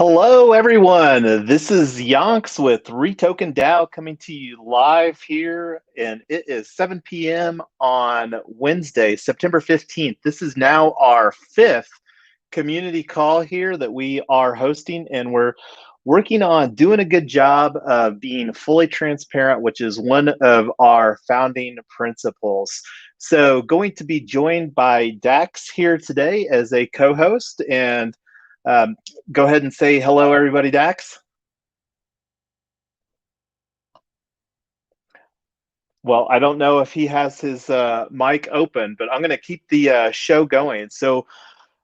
Hello, everyone. This is Yonks with REtoken DAO coming to you live here, and it is 7 p.m. on Wednesday, September 15th. This is now our fifth community call here that we are hosting, and we're working on doing a good job of being fully transparent, which is one of our founding principles. So, going to be joined by Dax here today as a co-host, and um, go ahead and say hello, everybody, Dax. Well, I don't know if he has his mic open, but I'm going to keep the show going. So,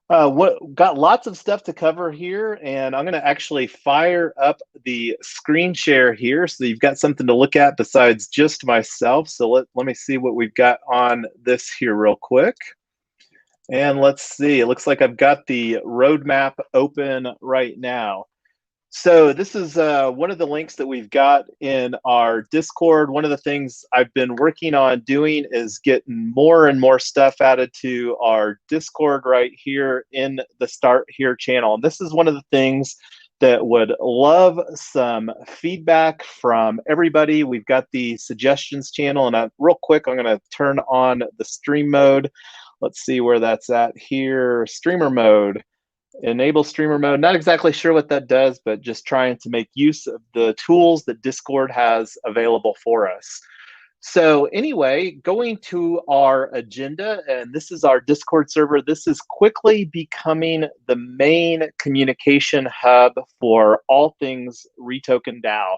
what got lots of stuff to cover here, and I'm going to actually fire up the screen share here, so you've got something to look at besides just myself. So let me see what we've got on this here real quick. And let's see, it looks like I've got the roadmap open right now. So this is one of the links that we've got in our Discord. One of the things I've been working on doing is getting more and more stuff added to our Discord right here in the Start Here channel. And this is one of the things that would love some feedback from everybody. We've got the suggestions channel, and real quick, I'm gonna turn on the stream mode. Let's see where that's at here. Streamer mode. Enable streamer mode. Not exactly sure what that does, but just trying to make use of the tools that Discord has available for us. So anyway, going to our agenda, and this is our Discord server. This is quickly becoming the main communication hub for all things REtoken DAO.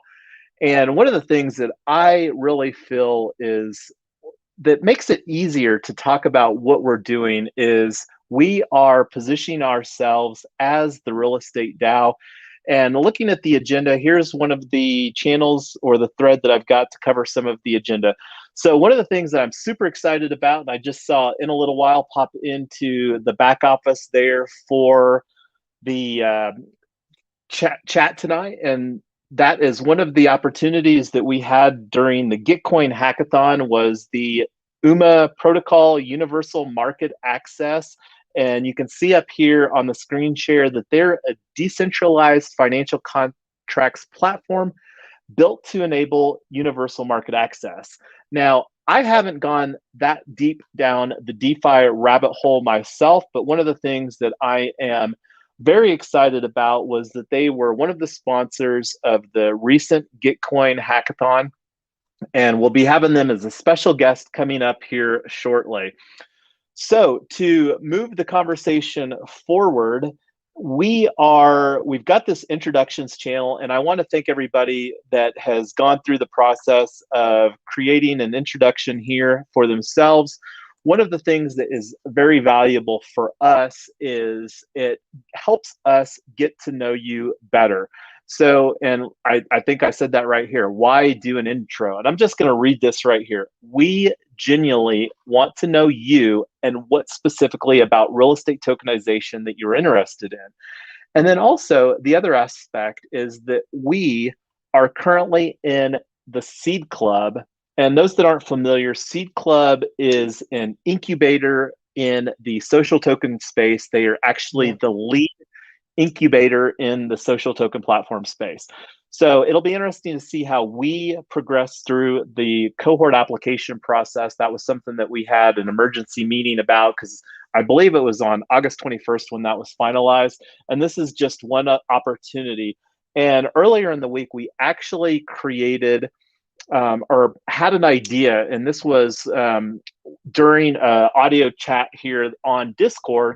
And one of the things that I really feel is that makes it easier to talk about what we're doing is we are positioning ourselves as the real estate DAO. And looking at the agenda, here's one of the channels or the thread that I've got to cover some of the agenda. So one of the things that I'm super excited about, and I just saw in a little while pop into the back office there for the chat tonight, and that is one of the opportunities that we had during the Gitcoin hackathon was the UMA protocol universal market access. And you can see up here on the screen share that they're a decentralized financial contracts platform built to enable universal market access. Now, I haven't gone that deep down the DeFi rabbit hole myself, but one of the things that I am very excited about was that they were one of the sponsors of the recent Gitcoin hackathon, and we'll be having them as a special guest coming up here shortly. So to move the conversation forward, we've got this introductions channel, and I want to thank everybody that has gone through the process of creating an introduction here for themselves. One of the things that is very valuable for us is it helps us get to know you better. So, and I think I said that right here. Why do an intro? And I'm just going to read this right here. We genuinely want to know you and what specifically about real estate tokenization that you're interested in. And then also the other aspect is that we are currently in the Seed Club. And those that aren't familiar, Seed Club is an incubator in the social token space. They are actually the lead incubator in the social token platform space. So it'll be interesting to see how we progress through the cohort application process. That was something that we had an emergency meeting about because I believe it was on August 21st when that was finalized. And this is just one opportunity. And earlier in the week, we actually created or had an idea, and this was during audio chat here on Discord,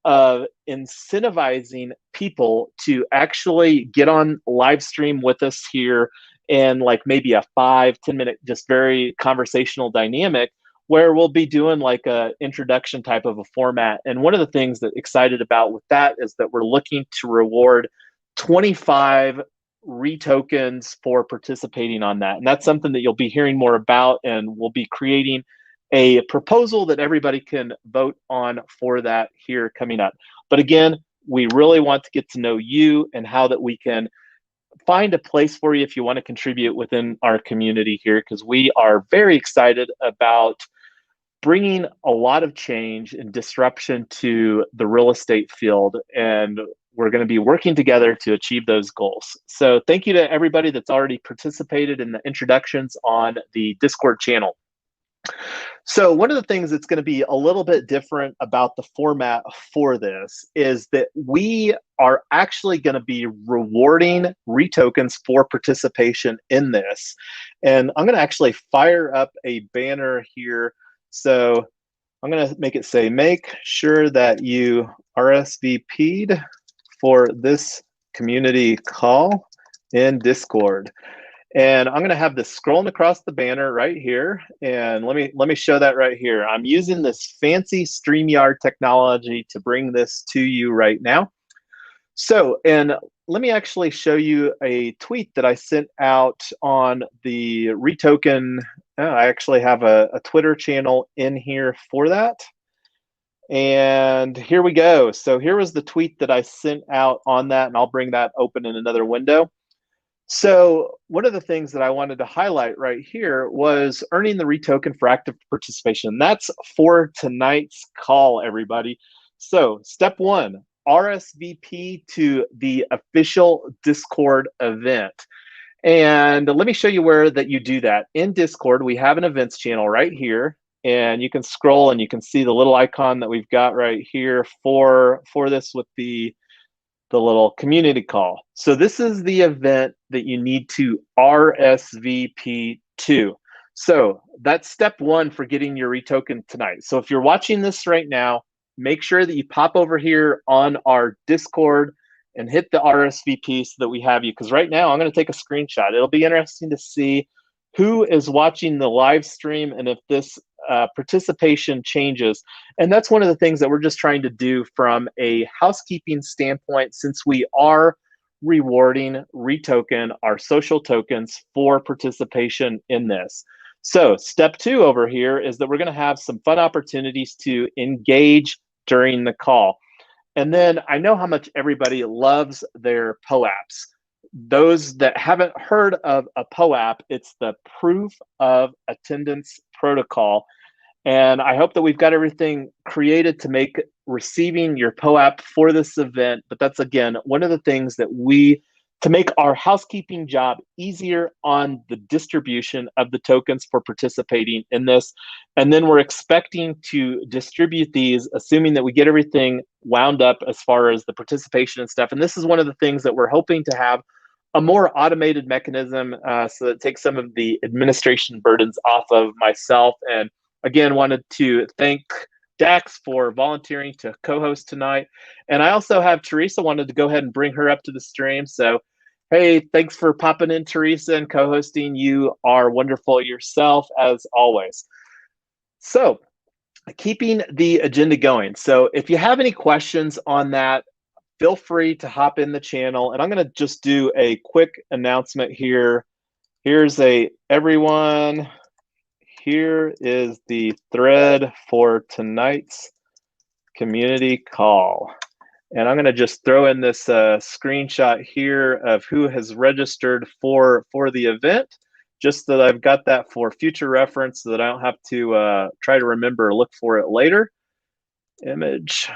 of incentivizing people to actually get on live stream with us here in like maybe a 5-10 minute, just very conversational dynamic where we'll be doing like a introduction type of a format. And one of the things that excited about with that is that we're looking to reward 25 REtokens for participating on that. And that's something that you'll be hearing more about, and we'll be creating a proposal that everybody can vote on for that here coming up. But again, we really want to get to know you and how that we can find a place for you if you want to contribute within our community here, because we are very excited about bringing a lot of change and disruption to the real estate field. And we're going to be working together to achieve those goals. So thank you to everybody that's already participated in the introductions on the Discord channel. So one of the things that's going to be a little bit different about the format for this is that we are actually going to be rewarding REtokens for participation in this. And I'm going to actually fire up a banner here. So I'm going to make it say, make sure that you RSVP'd for this community call in Discord. And I'm going to have this scrolling across the banner right here. And let me show that right here. I'm using this fancy StreamYard technology to bring this to you right now. So, and let me actually show you a tweet that I sent out on the REtoken. I actually have a Twitter channel in here for that. And here we go. So here was the tweet that I sent out on that, and I'll bring that open in another window. So one of the things that I wanted to highlight right here was earning the REtoken for active participation. That's for tonight's call, everybody. So step one, RSVP to the official Discord event. And let me show you where that you do that. In Discord, we have an events channel right here. And you can scroll and you can see the little icon that we've got right here for this with the little community call. So this is the event that you need to RSVP to. So that's step one for getting your REtoken tonight. So if you're watching this right now, make sure that you pop over here on our Discord and hit the RSVP so that we have you. Because right now I'm going to take a screenshot. It'll be interesting to see who is watching the live stream and if this participation changes. And that's one of the things that we're just trying to do from a housekeeping standpoint, since we are rewarding REtoken, our social tokens, for participation in this. So step two over here is that we're going to have some fun opportunities to engage during the call. And then I know how much everybody loves their POAPs. Those that haven't heard of a POAP, it's the Proof of Attendance Protocol. And I hope that we've got everything created to make receiving your POAP for this event. But that's, again, one of the things that to make our housekeeping job easier on the distribution of the tokens for participating in this. And then we're expecting to distribute these, assuming that we get everything wound up as far as the participation and stuff. And this is one of the things that we're hoping to have a more automated mechanism so that it takes some of the administration burdens off of myself. And again, wanted to thank Dax for volunteering to co-host tonight. And I also have Teresa, wanted to go ahead and bring her up to the stream. So, hey, thanks for popping in, Teresa, and co-hosting. You are wonderful yourself, as always. So, keeping the agenda going. So if you have any questions on that, feel free to hop in the channel. And I'm going to just do a quick announcement here. Here's everyone. Here is the thread for tonight's community call. And I'm going to just throw in this screenshot here of who has registered for the event, just so that I've got that for future reference so that I don't have to try to remember or look for it later. Image.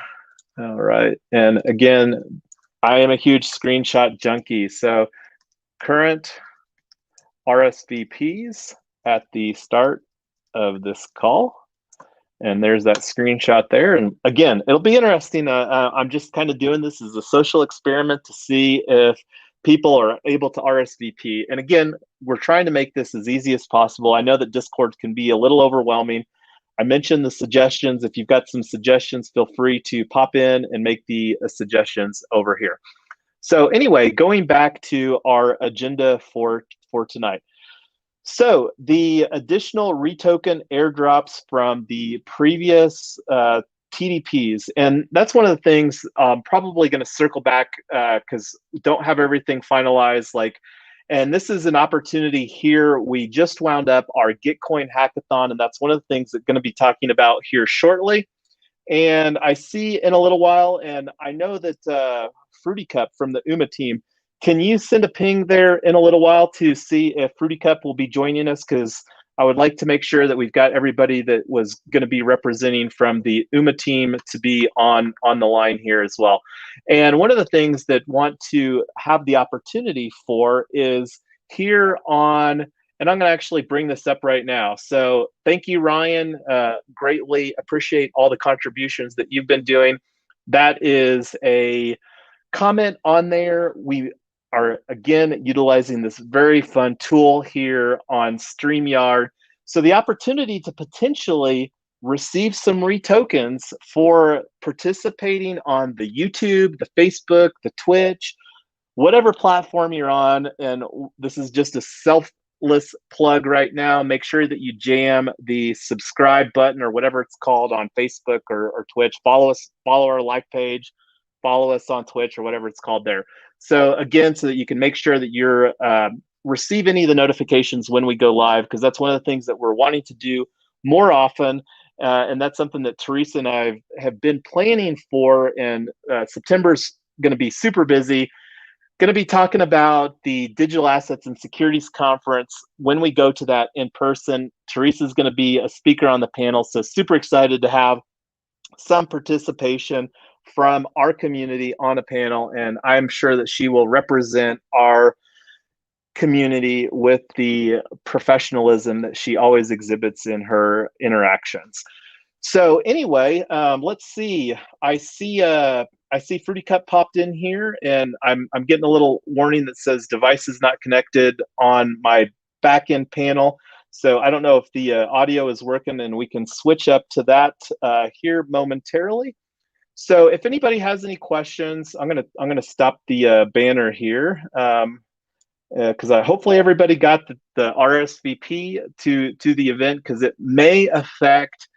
All right. And again, I am a huge screenshot junkie. So current RSVPs at the start of this call. And there's that screenshot there. And again, it'll be interesting. I'm just kind of doing this as a social experiment to see if people are able to RSVP. And again, we're trying to make this as easy as possible. I know that Discord can be a little overwhelming. I mentioned the suggestions. If you've got some suggestions, feel free to pop in and make the suggestions over here. So anyway, going back to our agenda for tonight. So the additional REtoken airdrops from the previous TDPs, and that's one of the things I'm probably going to circle back because we don't have everything finalized. And this is an opportunity here. We just wound up our Gitcoin hackathon, and that's one of the things that I'm going to be talking about here shortly. And I see in a little while, and I know that Fruity Cup from the UMA team, can you send a ping there in a little while to see if Fruity Cup will be joining us? Because I would like to make sure that we've got everybody that was going to be representing from the UMA team to be on the line here as well. And one of the things that want to have the opportunity for is here on, and I'm going to actually bring this up right now. So thank you, Ryan. Greatly appreciate all the contributions that you've been doing. That is a comment on there. We are, again, utilizing this very fun tool here on StreamYard. So the opportunity to potentially receive some REtokens for participating on the YouTube, the Facebook, the Twitch, whatever platform you're on. And this is just a selfless plug right now. Make sure that you jam the subscribe button or whatever it's called on Facebook or Twitch. Follow us, follow our like page, follow us on Twitch or whatever it's called there. So again, so that you can make sure that you're receive any of the notifications when we go live, because that's one of the things that we're wanting to do more often. And that's something that Teresa and I have been planning for, and September's going to be super busy. Going to be talking about the Digital Assets and Securities Conference when we go to that in person. Teresa's going to be a speaker on the panel, so super excited to have some participation from our community on a panel, and I'm sure that she will represent our community with the professionalism that she always exhibits in her interactions. So anyway, let's see. I see Fruity Cup popped in here, and I'm getting a little warning that says device is not connected on my back-end panel. So I don't know if the audio is working, and we can switch up to that here momentarily. So if anybody has any questions, I'm gonna stop the banner here, because hopefully everybody got the RSVP to the event, because it may affect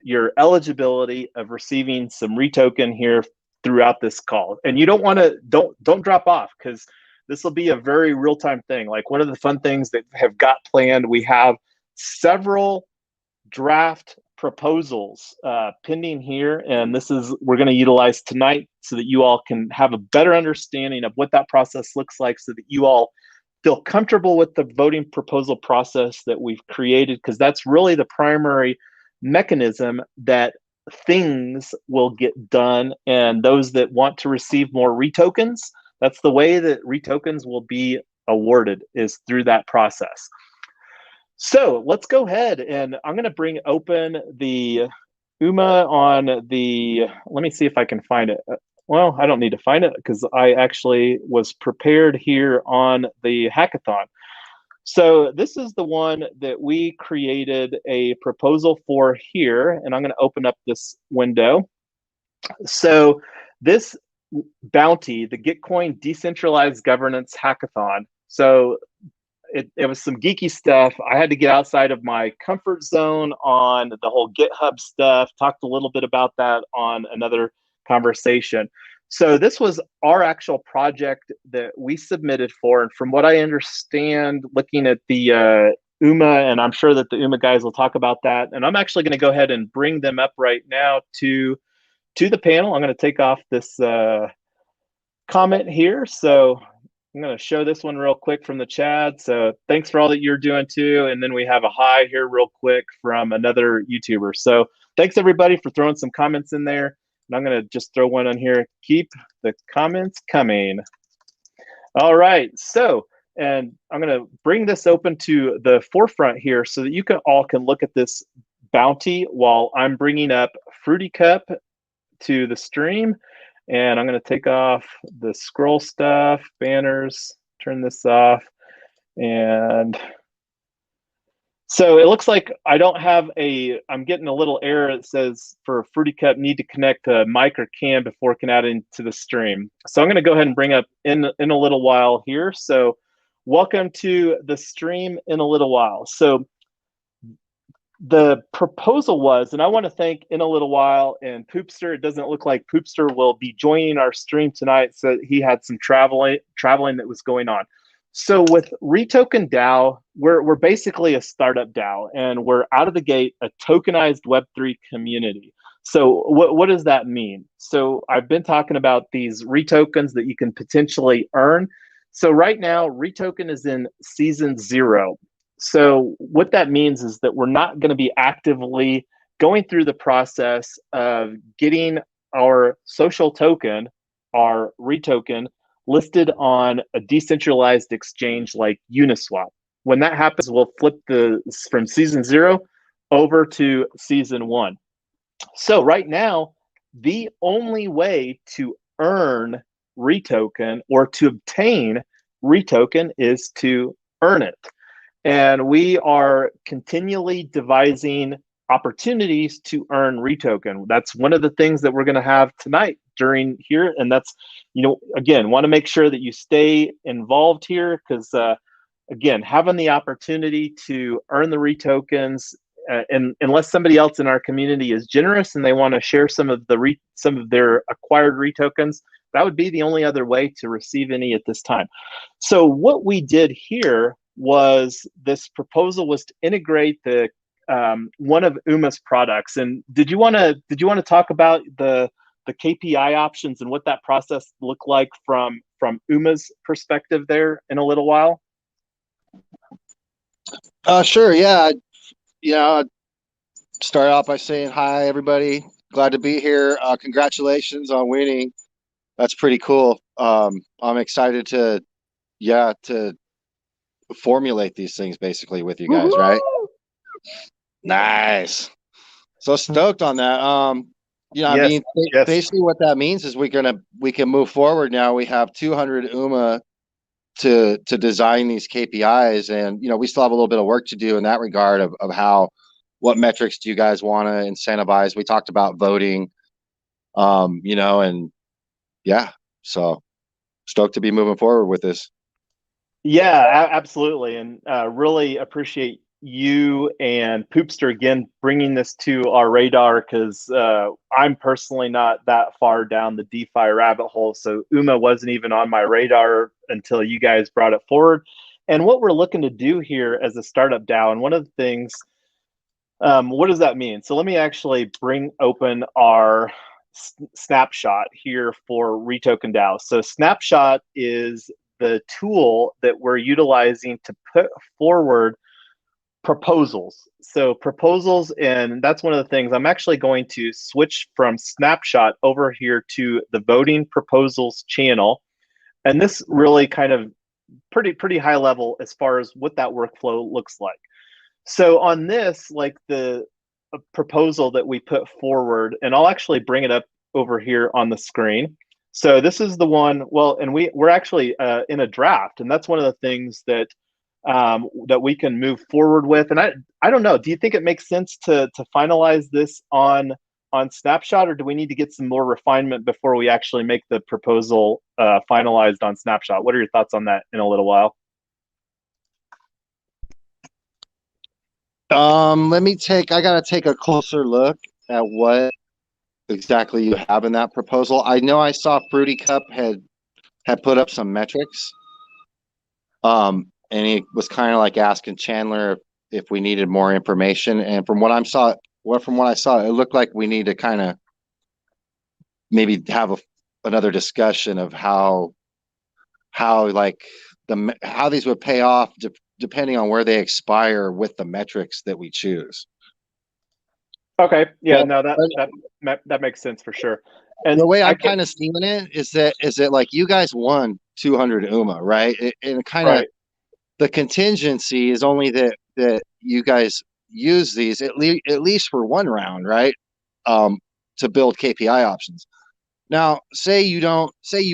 your eligibility of receiving some REtoken here throughout this call. And you don't want to don't drop off, because this will be a very real-time thing. Like, one of the fun things that have got planned, we have several draft proposals pending here, and we're going to utilize tonight so that you all can have a better understanding of what that process looks like, so that you all feel comfortable with the voting proposal process that we've created, because that's really the primary mechanism that things will get done. And those that want to receive more REtokens, that's the way that REtokens will be awarded, is through that process. So let's go ahead, and I'm going to bring open the UMA on the, let me see if I can find it. Well, I don't need to find it, because I actually was prepared here on the hackathon. So this is the one that we created a proposal for here, and I'm going to open up this window. So this bounty, the Gitcoin Decentralized Governance Hackathon. So it was some geeky stuff. I had to get outside of my comfort zone on the whole GitHub stuff. Talked a little bit about that on another conversation. So this was our actual project that we submitted for. And from what I understand, looking at the UMA, and I'm sure that the UMA guys will talk about that. And I'm actually going to go ahead and bring them up right now to the panel. I'm going to take off this comment here. So I'm going to show this one real quick from the chat. So thanks for all that you're doing too. And then we have a hi here real quick from another YouTuber. So thanks everybody for throwing some comments in there. And I'm going to just throw one on here. Keep the comments coming. All right. So, and I'm going to bring this open to the forefront here so that you all can look at this bounty while I'm bringing up Fruity Cup to the stream. And I'm going to take off the scroll stuff, banners, turn this off. And so it looks like I don't have I'm getting a little error that says for Fruity Cup, need to connect a mic or cam before it can add into the stream. So I'm going to go ahead and bring up in a little while here. So welcome to the stream in a little while. So the proposal was, and I want to thank In a Little While and Poopster. It doesn't look like Poopster will be joining our stream tonight, so he had some traveling that was going on. So with REtoken DAO, we're basically a startup DAO, and we're out of the gate a tokenized Web3 community. So what does that mean? So I've been talking about these REtokens that you can potentially earn. So right now, REtoken is in season 0. So what that means is that we're not going to be actively going through the process of getting our social token, our REtoken, listed on a decentralized exchange like Uniswap. When that happens, we'll flip from season 0 over to season 1. So right now, the only way to earn REtoken or to obtain REtoken is to earn it. And we are continually devising opportunities to earn REtoken. That's one of the things that we're going to have tonight during here. And that's, again, want to make sure that you stay involved here because, again, having the opportunity to earn the REtokens, and unless somebody else in our community is generous and they want to share some of their acquired REtokens, that would be the only other way to receive any at this time. So what we did here was this proposal was to integrate the one of UMA's products. And did you want to talk about the KPI options and what that process looked like from UMA's perspective there in a little while? Sure. Yeah. Start off by saying hi, everybody. Glad to be here. Congratulations on winning. That's pretty cool. I'm excited to formulate these things basically with you guys, right? Nice. So stoked on that. Yes, I mean, basically what that means is we can move forward now. We have 200 UMA to design these KPIs, and we still have a little bit of work to do in that regard of what metrics do you guys want to incentivize. We talked about voting, and yeah, so stoked to be moving forward with this. Yeah, absolutely. And really appreciate you and Poopster again bringing this to our radar because I'm personally not that far down the DeFi rabbit hole. So UMA wasn't even on my radar until you guys brought it forward. And what we're looking to do here as a startup DAO, and one of the things, what does that mean? So let me actually bring open our snapshot here for REtoken DAO. So snapshot is the tool that we're utilizing to put forward proposals. So proposals, and that's one of the things I'm actually going to switch from snapshot over here to the voting proposals channel. And this really kind of pretty high level as far as what that workflow looks like. So on this, like the proposal that we put forward, and I'll actually bring it up over here on the screen. So this is the one, well, and we're actually in a draft, and that's one of the things that that we can move forward with. And I don't know, do you think it makes sense to finalize this on Snapshot, or do we need to get some more refinement before we actually make the proposal finalized on Snapshot? What are your thoughts on that in a little while? I gotta take a closer look at what exactly you have in that proposal. I know I saw Fruity Cup had put up some metrics. And he was kind of like asking Chandler if we needed more information. And from what I saw, it looked like we need to kind of maybe have another discussion of how these would pay off depending on where they expire with the metrics that we choose. Okay. Yeah. No, that makes sense for sure. And the way I'm kind of seeing it is that like you guys won 200 UMA, right? And kind of the contingency is only that you guys use these at least for one round, right? To build KPI options. Now, say you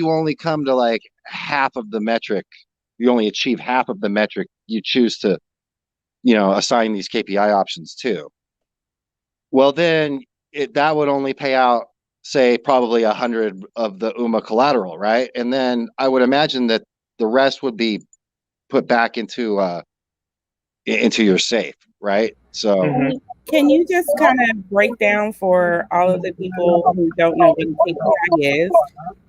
only come to like half of the metric, you only achieve half of the metric you choose to, assign these KPI options to. Well, then that would only pay out, say, probably 100 of the UMA collateral, right? And then I would imagine that the rest would be put back into your safe, right? So can you just kind of break down for all of the people who don't know what KPI is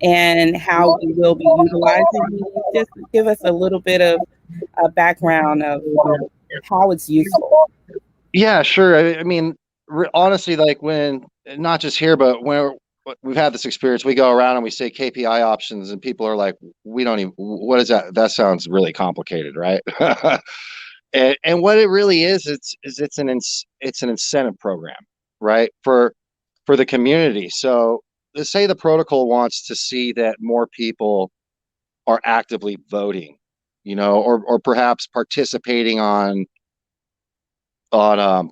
and how we will be utilizing these? Just give us a little bit of a background of how it's useful. Yeah, sure. I mean, honestly, like when, not just here, but when we've had this experience, we go around and we say KPI options and people are like, we don't even, what is that? That sounds really complicated, right? And what it really is, it's an incentive program, right, for the community. So let's say the protocol wants to see that more people are actively voting, or perhaps participating on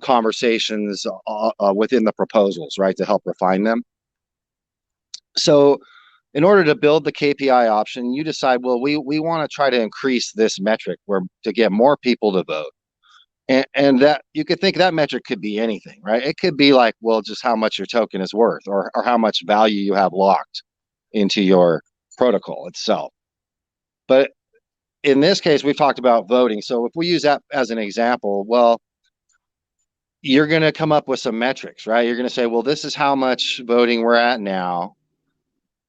conversations within the proposals, right, to help refine them. So in order to build the KPI option, you decide, well, we want to try to increase this metric to get more people to vote. And that you could think that metric could be anything, right? It could be like, well, just how much your token is worth, or how much value you have locked into your protocol itself. But in this case, we've talked about voting. So if we use that as an example, well, you're going to come up with some metrics, right? You're going to say, well, this is how much voting we're at now,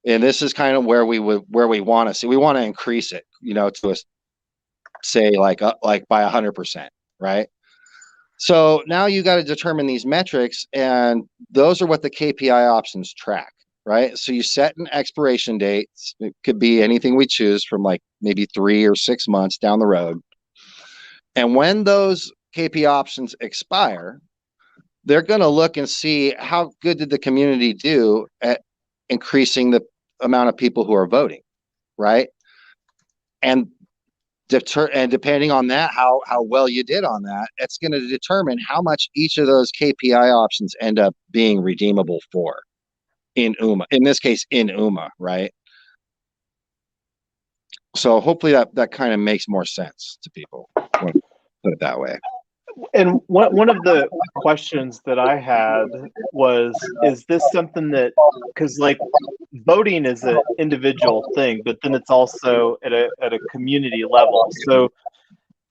and this is kind of where we want to see. We want to increase it, to a, say like by 100%, right? So now you got to determine these metrics, and those are what the KPI options track, right? So you set an expiration date. It could be anything we choose from, like maybe 3 or 6 months down the road. And when those KPI options expire, they're going to look and see how good did the community do at increasing the amount of people who are voting, right? And depending on that, how well you did on that, it's going to determine how much each of those KPI options end up being redeemable for in UMA. In this case, in UMA, right? So hopefully that kind of makes more sense to people. Put it that way. And one of the questions that I had was, is this something that, because like voting is an individual thing, but then it's also at a community level. So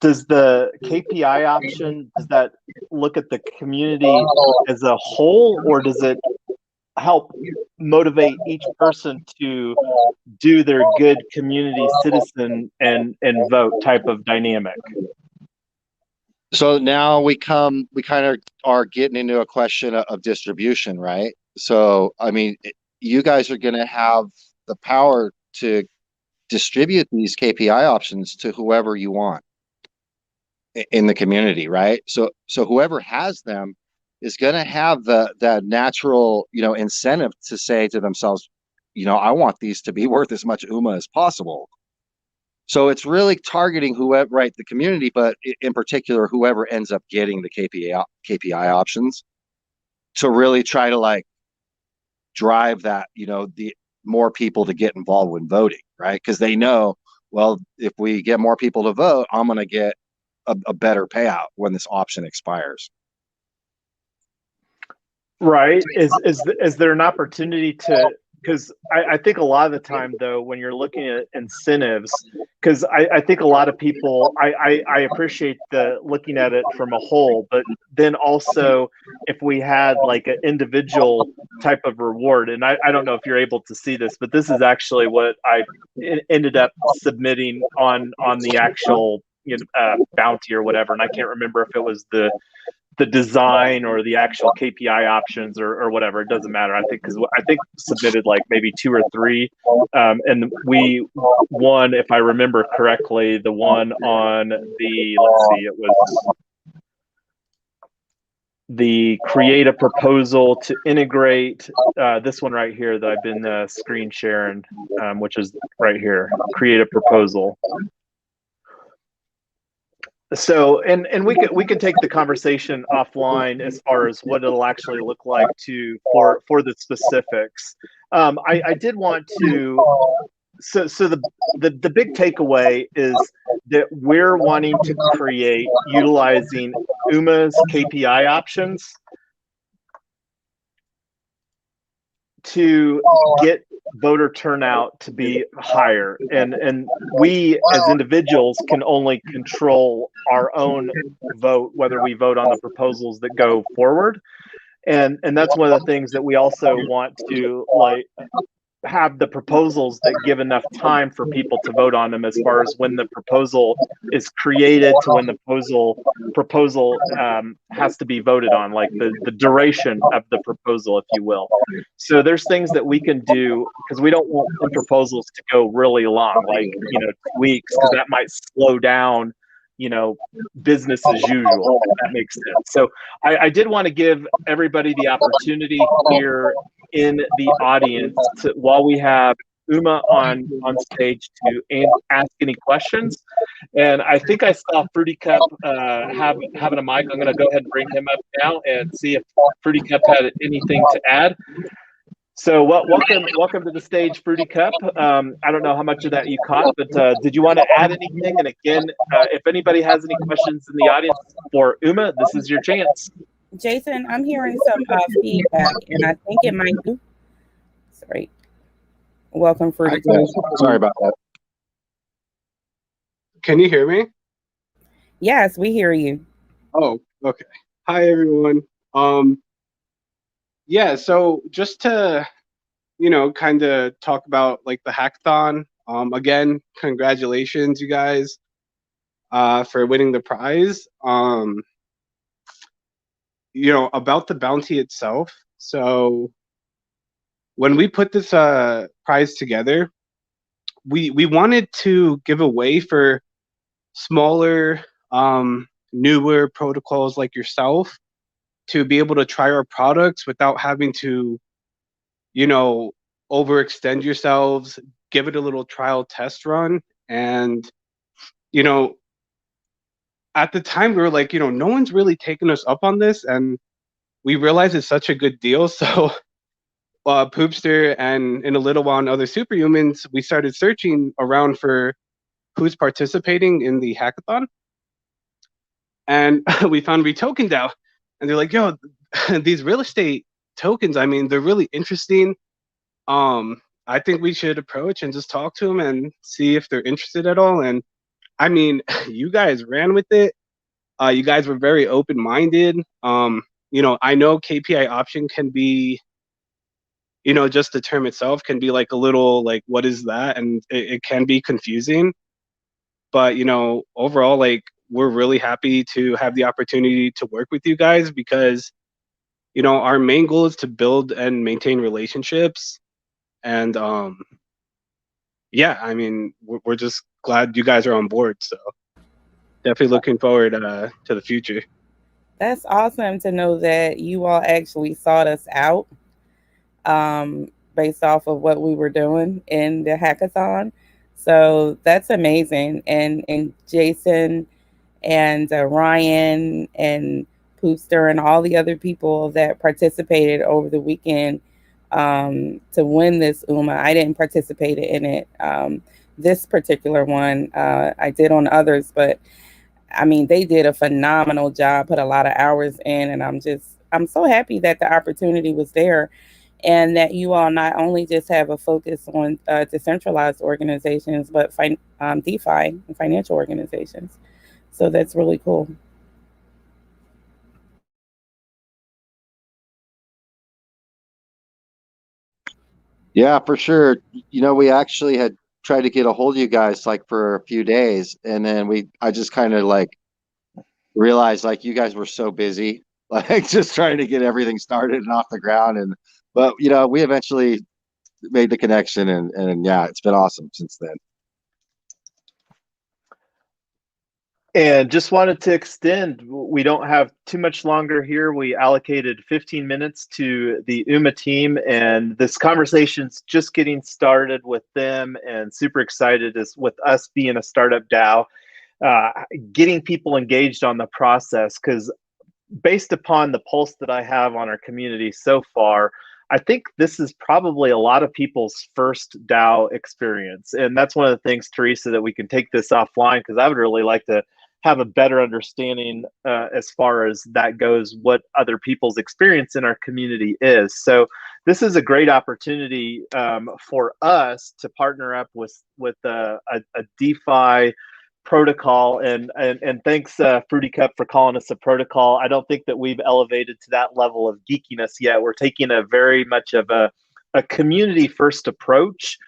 does the KPI option, does that look at the community as a whole, or does it help motivate each person to do their good community citizen and vote type of dynamic? So now we kind of are getting into a question of distribution, right? So, I mean, you guys are going to have the power to distribute these KPI options to whoever you want in the community, right? So whoever has them is going to have that natural, incentive to say to themselves, I want these to be worth as much UMA as possible. So it's really targeting whoever, right, the community, but in particular, whoever ends up getting the KPI options, to really try to like drive that, the more people to get involved with voting, right? Because they know, well, if we get more people to vote, I'm going to get a better payout when this option expires. Right. Is there an opportunity to, because I think a lot of the time, though, when you're looking at incentives, because I think a lot of people, I appreciate the looking at it from a whole, but then also if we had like an individual type of reward, and I don't know if you're able to see this, but this is actually what I ended up submitting on the actual bounty or whatever, and I can't remember if it was the design or the actual KPI options or whatever. It doesn't matter. I think submitted like maybe 2 or 3, and we won, if I remember correctly, the one on the, let's see, it was the create a proposal to integrate this one right here that I've been screen sharing, which is right here, create a proposal. So, and we could take the conversation offline as far as what it'll actually look like for the specifics. I did want to, so the big takeaway is that we're wanting to create, utilizing UMA's KPI options to get voter turnout to be higher, and we as individuals can only control our own vote, whether we vote on the proposals that go forward, and that's one of the things that we also want to like have the proposals that give enough time for people to vote on them, as far as when the proposal is created to when the proposal has to be voted on, like the duration of the proposal, if you will. So there's things that we can do, because we don't want the proposals to go really long, like 2 weeks, because that might slow down business as usual, if that makes sense. So I did want to give everybody the opportunity here in the audience while we have Uma on stage to ask any questions. And I think I saw Fruity Cup having a mic. I'm going to go ahead and bring him up now and see if Fruity Cup had anything to add. So welcome to the stage, Fruity Cup. I don't know how much of that you caught, but did you want to add anything? And again, if anybody has any questions in the audience for Uma, this is your chance. Jason, I'm hearing some feedback, and I think it might be. Sorry. Welcome, Fruity Cup. Sorry about that. Can you hear me? Yes, we hear you. Oh, okay. Hi, everyone. Yeah, so just to, kind of talk about like the hackathon. Again, congratulations, you guys, for winning the prize. About the bounty itself. So when we put this prize together, we wanted to give away for smaller, newer protocols like yourself to be able to try our products without having to, overextend yourselves, give it a little trial test run. And, at the time we were like, no one's really taking us up on this. And we realized it's such a good deal. So Poopster and in a little while and other superhumans, we started searching around for who's participating in the hackathon. And we found REtoken DAO. And they're like, yo, these real estate tokens, I mean, they're really interesting. I think we should approach and just talk to them and see if they're interested at all. And I mean, you guys ran with it. You guys were very open-minded. I know KPI option can be, just the term itself can be like a little like, what is that? And it can be confusing. But, overall, like, we're really happy to have the opportunity to work with you guys because, our main goal is to build and maintain relationships. And yeah, I mean, we're just glad you guys are on board. So definitely looking forward to the future. That's awesome to know that you all actually sought us out based off of what we were doing in the hackathon. So that's amazing. And Jason and Ryan and Poopster and all the other people that participated over the weekend to win this UMA. I didn't participate in it. This particular one, I did on others, but I mean, they did a phenomenal job, put a lot of hours in, and I'm so happy that the opportunity was there and that you all not only just have a focus on decentralized organizations, but DeFi and financial organizations. So that's really cool. Yeah, for sure. We actually had tried to get a hold of you guys like for a few days, and then I just kind of like realized like you guys were so busy, like just trying to get everything started and off the ground. But we eventually made the connection, and yeah, it's been awesome since then. And just wanted to extend, we don't have too much longer here. We allocated 15 minutes to the UMA team, and this conversation's just getting started with them, and super excited as with us being a startup DAO, getting people engaged on the process, because based upon the pulse that I have on our community so far, I think this is probably a lot of people's first DAO experience. And that's one of the things, Teresa, that we can take this offline, because I would really like to have a better understanding as far as that goes, what other people's experience in our community is. So this is a great opportunity for us to partner up with a DeFi protocol, and thanks Fruity Cup for calling us a protocol. I don't think that we've elevated to that level of geekiness yet. We're taking a very much of a community first approach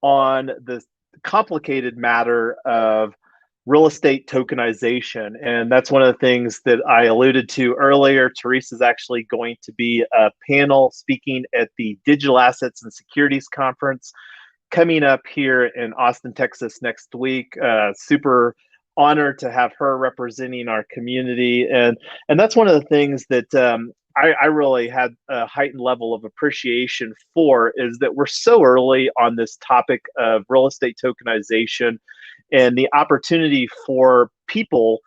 on the complicated matter of real estate tokenization. And that's one of the things that I alluded to earlier. Teresa's actually going to be a panel speaking at the Digital Assets and Securities Conference coming up here in Austin, Texas next week. Super honor to have her representing our community, and that's one of the things that I really had a heightened level of appreciation for, is that we're so early on this topic of real estate tokenization and the opportunity for people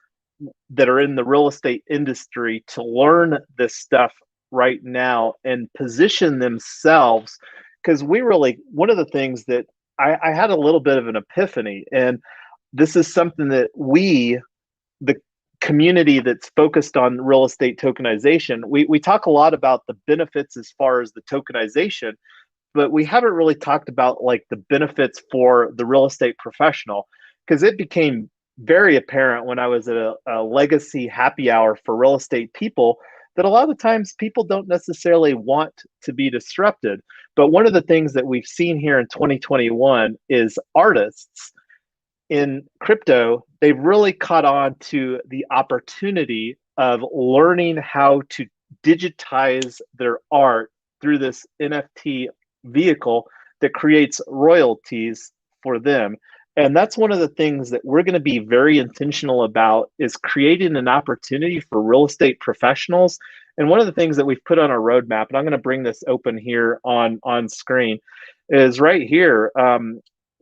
that are in the real estate industry to learn this stuff right now and position themselves. Because one of the things that I had a little bit of an epiphany, and this is something that the community that's focused on real estate tokenization, we talk a lot about the benefits as far as the tokenization, but we haven't really talked about like the benefits for the real estate professional, because it became very apparent when I was at a legacy happy hour for real estate people that a lot of times people don't necessarily want to be disrupted. But one of the things that we've seen here in 2021 is artists in crypto, they've really caught on to the opportunity of learning how to digitize their art through this NFT vehicle that creates royalties for them. And that's one of the things that we're going to be very intentional about, is creating an opportunity for real estate professionals. And one of the things that we've put on our roadmap, and I'm going to bring this open here on screen, is right here.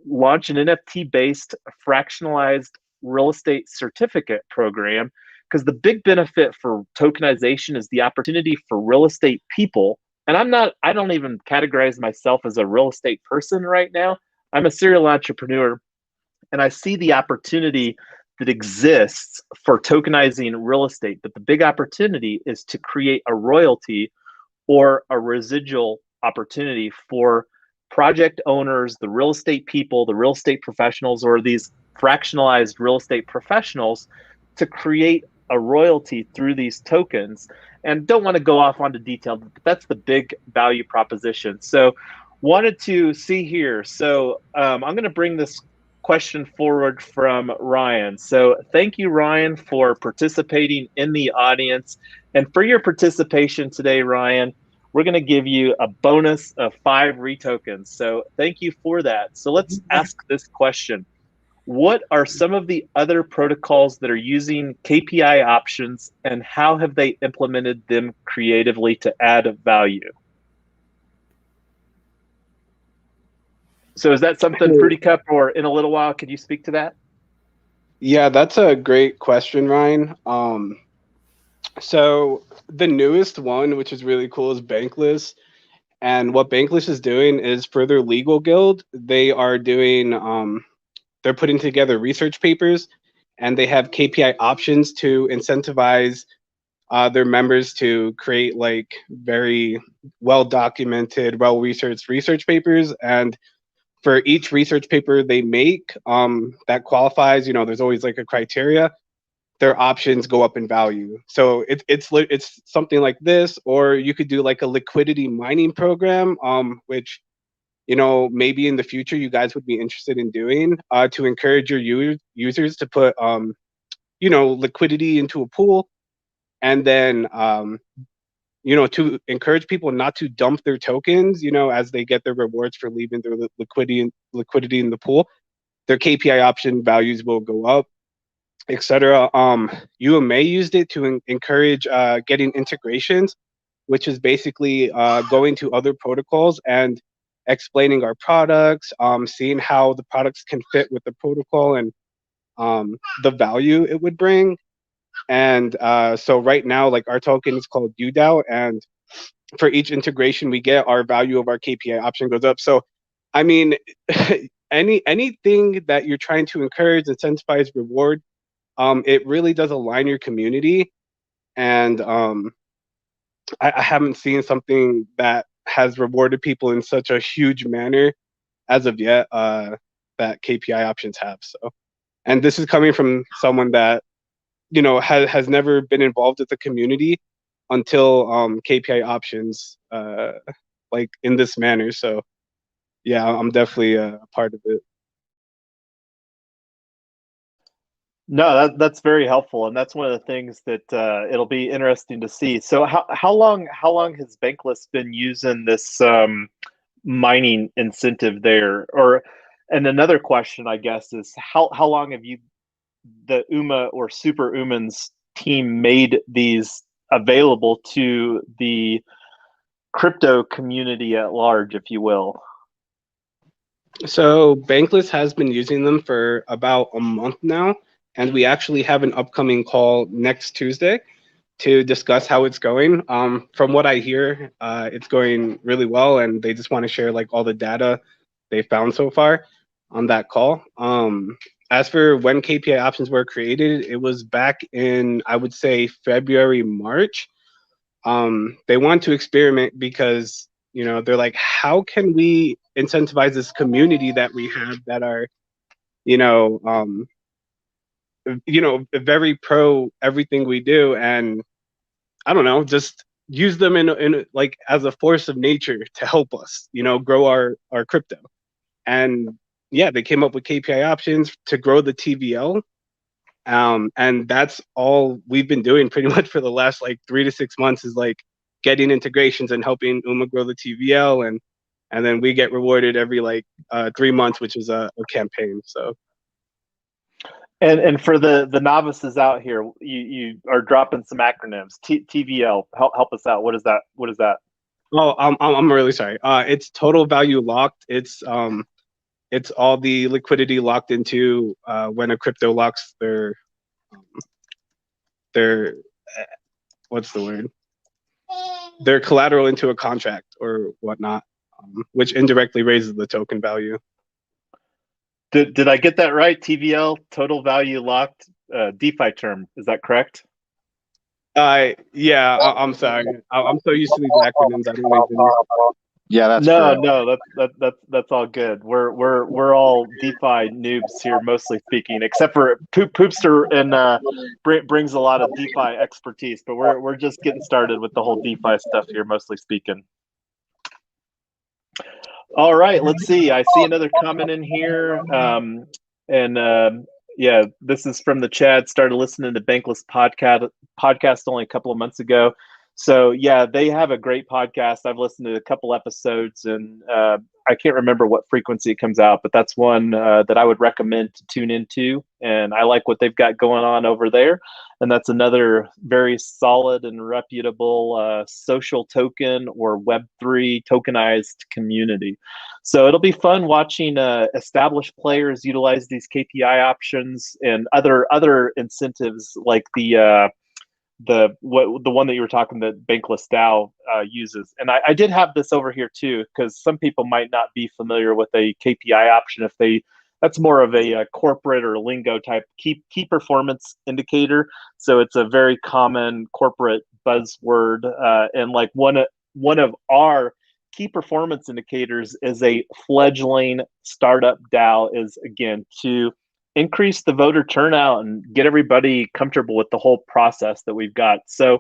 Launch an NFT-based fractionalized real estate certificate program, because the big benefit for tokenization is the opportunity for real estate people. And I don't even categorize myself as a real estate person right now. I'm a serial entrepreneur, and I see the opportunity that exists for tokenizing real estate. But the big opportunity is to create a royalty or a residual opportunity for project owners, the real estate people, the real estate professionals, or these fractionalized real estate professionals, to create a royalty through these tokens. And don't want to go off onto detail, but that's the big value proposition. So wanted to see here. So I'm going to bring this question forward from Ryan. So thank you, Ryan, for participating in the audience. And for your participation today, Ryan, we're going to give you a bonus of 5 retokens. So thank you for that. So let's ask this question. What are some of the other protocols that are using KPI options, and how have they implemented them creatively to add value? So is that something, Fruity Cup, or in a little while, could you speak to that? Yeah, that's a great question, Ryan. So the newest one, which is really cool, is Bankless. And what Bankless is doing is, for their legal guild, they are doing, they're putting together research papers, and they have KPI options to incentivize their members to create like very well documented, well researched research papers. And for each research paper they make that qualifies, there's always like a criteria, their options go up in value. So it's something like this, or you could do like a liquidity mining program, which maybe in the future you guys would be interested in doing, to encourage your users to put liquidity into a pool, and then to encourage people not to dump their tokens, as they get their rewards for leaving their liquidity in the pool. Their KPI option values will go up, etc. UMA used it to encourage getting integrations, which is basically going to other protocols and explaining our products, seeing how the products can fit with the protocol and the value it would bring. And so right now, like, our token is called UDAO, and for each integration we get, our value of our KPI option goes up. So, I mean, anything that you're trying to encourage, incentivize, reward, it really does align your community. And I haven't seen something that has rewarded people in such a huge manner as of yet that KPI options have. So, and this is coming from someone that has never been involved with the community until KPI options like in this manner. So yeah, I'm definitely a part of it. No, that's very helpful, and that's one of the things that it'll be interesting to see. So how long has Bankless been using this mining incentive there? And another question, I guess, is how long have you the UMA or Super UMAN's team made these available to the crypto community at large, if you will? So Bankless has been using them for about a month now, and we actually have an upcoming call next Tuesday to discuss how it's going. From what I hear, it's going really well, and they just want to share like all the data they found so far on that call. As for when KPI options were created, it was back in, I would say, February, March. They want to experiment because, you know, they're like, how can we incentivize this community that we have that are, you know, very pro everything we do, and I don't know, just use them in like as a force of nature to help us, you know, grow our crypto. And yeah, they came up with KPI options to grow the TVL. And that's all we've been doing pretty much for the last like 3 to 6 months, is like getting integrations and helping UMA grow the TVL, and then we get rewarded every like 3 months, which is a campaign. So. And for the novices out here, you are dropping some acronyms. TVL, help us out. What is that? What is that? Oh, I'm really sorry. It's total value locked. It's all the liquidity locked into when a crypto locks their what's the word? Their collateral into a contract or whatnot, which indirectly raises the token value. Did I get that right? TVL, total value locked, DeFi term. Is that correct? Yeah. I'm sorry. I'm so used to these acronyms. I don't even. Yeah, that's no, correct. no, that's all good. We're all DeFi noobs here, mostly speaking, except for Poopster and brings a lot of DeFi expertise. But we're just getting started with the whole DeFi stuff here, mostly speaking. All right, let's see. I see another comment in here, yeah, this is from the Chad. Started listening to Bankless podcast only a couple of months ago. So yeah, they have a great podcast. I've listened to a couple episodes, and I can't remember what frequency it comes out, but that's one that I would recommend to tune into. And I like what they've got going on over there. And that's another very solid and reputable social token or Web3 tokenized community. So it'll be fun watching established players utilize these KPI options and other incentives like the one that you were talking that Bankless DAO uses. And I did have this over here too, because some people might not be familiar with a KPI option. That's more of a corporate or lingo type key performance indicator. So it's a very common corporate buzzword, and like one of our key performance indicators is a fledgling startup DAO is, again, to increase the voter turnout and get everybody comfortable with the whole process that we've got. So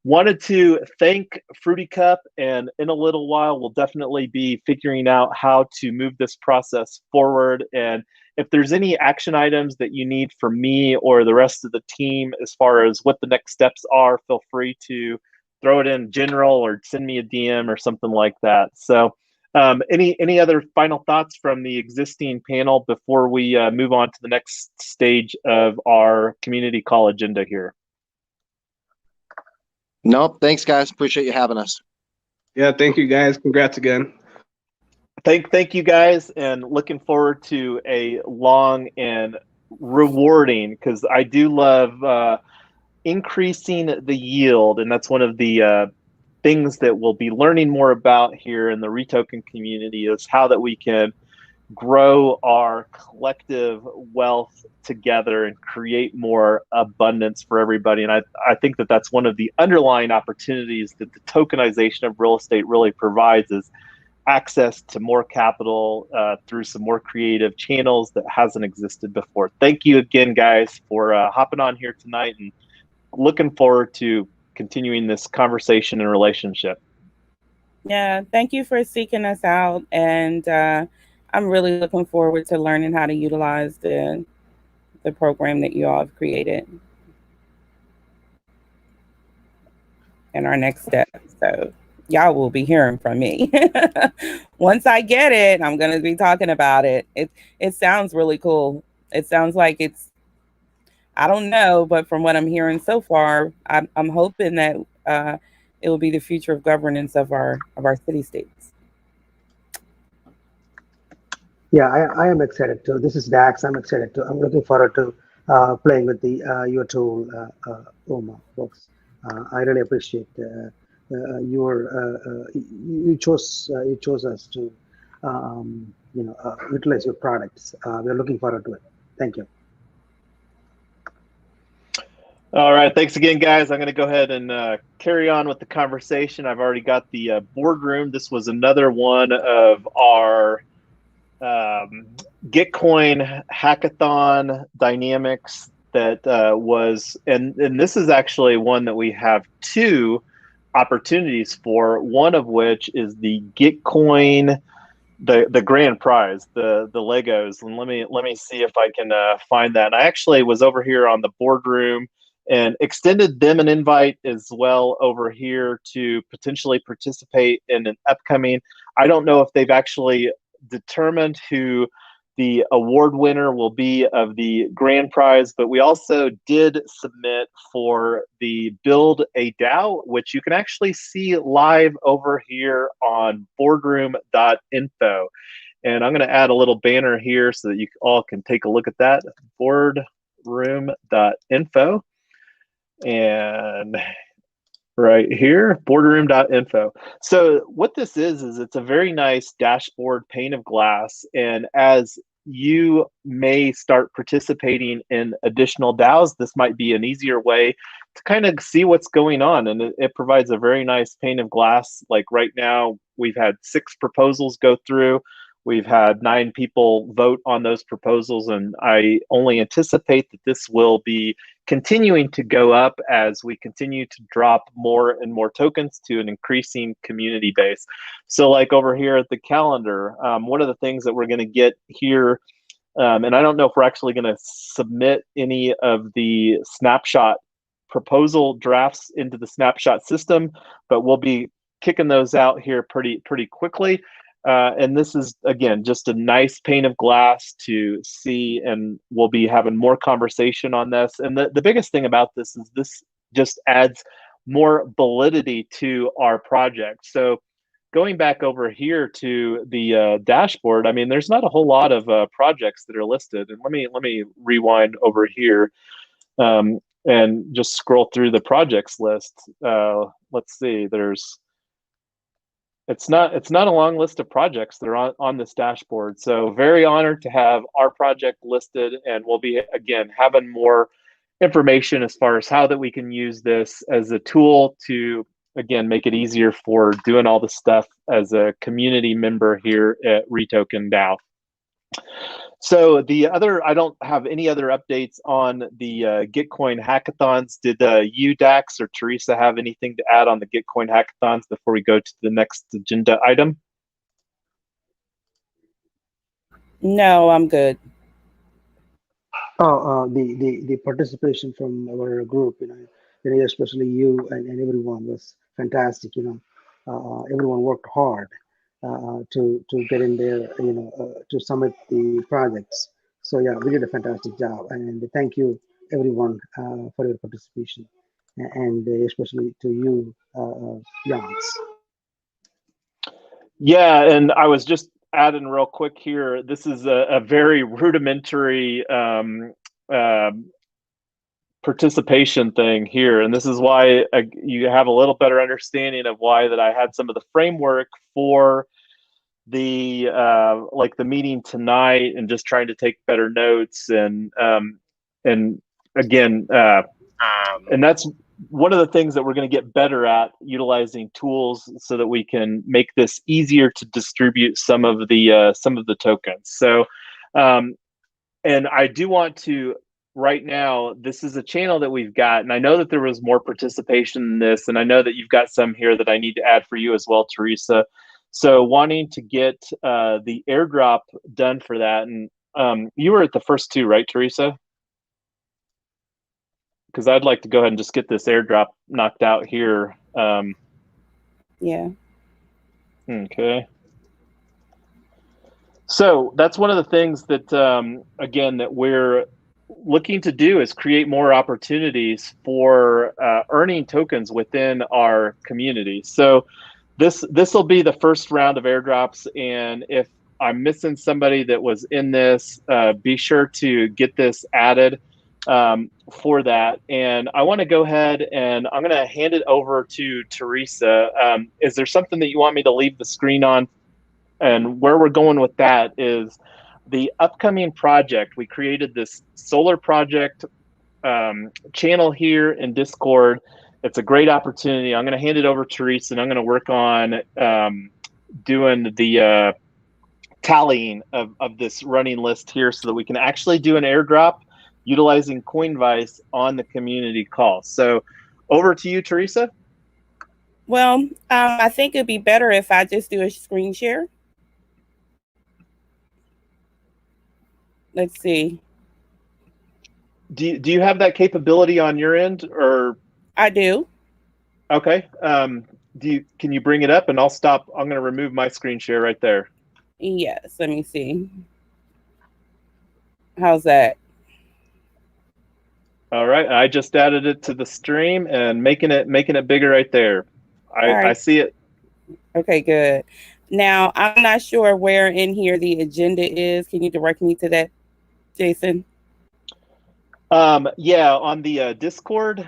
wanted to thank Fruity Cup, and in a little while we'll definitely be figuring out how to move this process forward. And if there's any action items that you need from me or the rest of the team as far as what the next steps are, feel free to throw it in general or send me a DM or something like that. So any other final thoughts from the existing panel before we move on to the next stage of our community call agenda here? Nope. Thanks, guys. Appreciate you having us. Yeah, thank you, guys. Congrats again. Thank you, guys, and looking forward to a long and rewarding, because I do love increasing the yield, and that's one of the things that we'll be learning more about here in the REtoken community, is how that we can grow our collective wealth together and create more abundance for everybody. And I think that that's one of the underlying opportunities that the tokenization of real estate really provides, is access to more capital through some more creative channels that hasn't existed before. Thank you again, guys, for hopping on here tonight, and looking forward to continuing this conversation and relationship. Yeah, thank you for seeking us out, and I'm really looking forward to learning how to utilize the program that you all have created in our next step. So y'all will be hearing from me. Once I get it, I'm going to be talking about it. It sounds really cool. It sounds like it's I don't know, but from what I'm hearing so far, I'm hoping that it will be the future of governance of our city states. Yeah, I am excited too. This is Dax. I'm excited too. I'm looking forward to playing with the your tool, Uma folks. I really appreciate your you chose us to utilize your products. We're looking forward to it. Thank you. All right, thanks again, guys. I'm going to go ahead and carry on with the conversation. I've already got the boardroom. This was another one of our Gitcoin hackathon dynamics that was, and this is actually one that we have two opportunities for. One of which is the Gitcoin, the grand prize, the Legos. And let me see if I can find that. And I actually was over here on the boardroom and extended them an invite as well over here to potentially participate in an upcoming. I don't know if they've actually determined who the award winner will be of the grand prize, but we also did submit for the Build a DAO, which you can actually see live over here on boardroom.info. And I'm going to add a little banner here so that you all can take a look at that, boardroom.info. And right here, boardroom.info. So what this is it's a very nice dashboard pane of glass. And as you may start participating in additional DAOs, this might be an easier way to kind of see what's going on. And it provides a very nice pane of glass. Like right now, we've had 6 proposals go through. We've had 9 people vote on those proposals, and I only anticipate that this will be continuing to go up as we continue to drop more and more tokens to an increasing community base. So like over here at the calendar, one of the things that we're going to get here, and I don't know if we're actually going to submit any of the snapshot proposal drafts into the snapshot system, but we'll be kicking those out here pretty quickly. And this is, again, just a nice pane of glass to see, and we'll be having more conversation on this. And the biggest thing about this is this just adds more validity to our project. So going back over here to the dashboard, I mean, there's not a whole lot of projects that are listed. And let me rewind over here and just scroll through the projects list. Let's see, it's not a long list of projects that are on this dashboard. So very honored to have our project listed, and we'll be, again, having more information as far as how that we can use this as a tool to, again, make it easier for doing all the stuff as a community member here at REtoken DAO. So the other, I don't have any other updates on the Gitcoin hackathons. Did you, Dax, or Teresa have anything to add on the Gitcoin hackathons before we go to the next agenda item? No, I'm good. Oh, the participation from our group, especially you and everyone was fantastic. Everyone worked hard to get in there, to submit the projects. So yeah, we did a fantastic job, and thank you everyone for your participation, and especially to you, Jans. Yeah, and I was just adding real quick here. This is a very rudimentary participation thing here, and this is why you have a little better understanding of why that I had some of the framework for the like the meeting tonight, and just trying to take better notes, and again, and that's one of the things that we're going to get better at, utilizing tools so that we can make this easier to distribute some of the tokens. So, and I do want to, right now, this is a channel that we've got, and I know that there was more participation in this, and I know that you've got some here that I need to add for you as well, Teresa. So wanting to get the airdrop done for that, and you were at the first 2, right, Teresa? Because I'd like to go ahead and just get this airdrop knocked out here. Yeah. Okay. So that's one of the things that, again, that we're looking to do is create more opportunities for earning tokens within our community. So this will be the first round of airdrops, and if I'm missing somebody that was in this, be sure to get this added for that. And I want to go ahead and I'm going to hand it over to Teresa. Is there something that you want me to leave the screen on? And where we're going with that is the upcoming project. We created this solar project channel here in Discord. It's a great opportunity. I'm going to hand it over to Teresa, and I'm going to work on doing the tallying of this running list here so that we can actually do an airdrop utilizing Coinvice on the community call. So over to you, Teresa. Well, I think it'd be better if I just do a screen share. Let's see. Do you have that capability on your end, or? I do. Okay. Can you bring it up, and I'll stop. I'm going to remove my screen share right there. Yes. Let me see. How's that? All right. I just added it to the stream and making it bigger right there. I see it. Okay, good. Now, I'm not sure where in here the agenda is. Can you direct me to that, Jason? Yeah, on the Discord,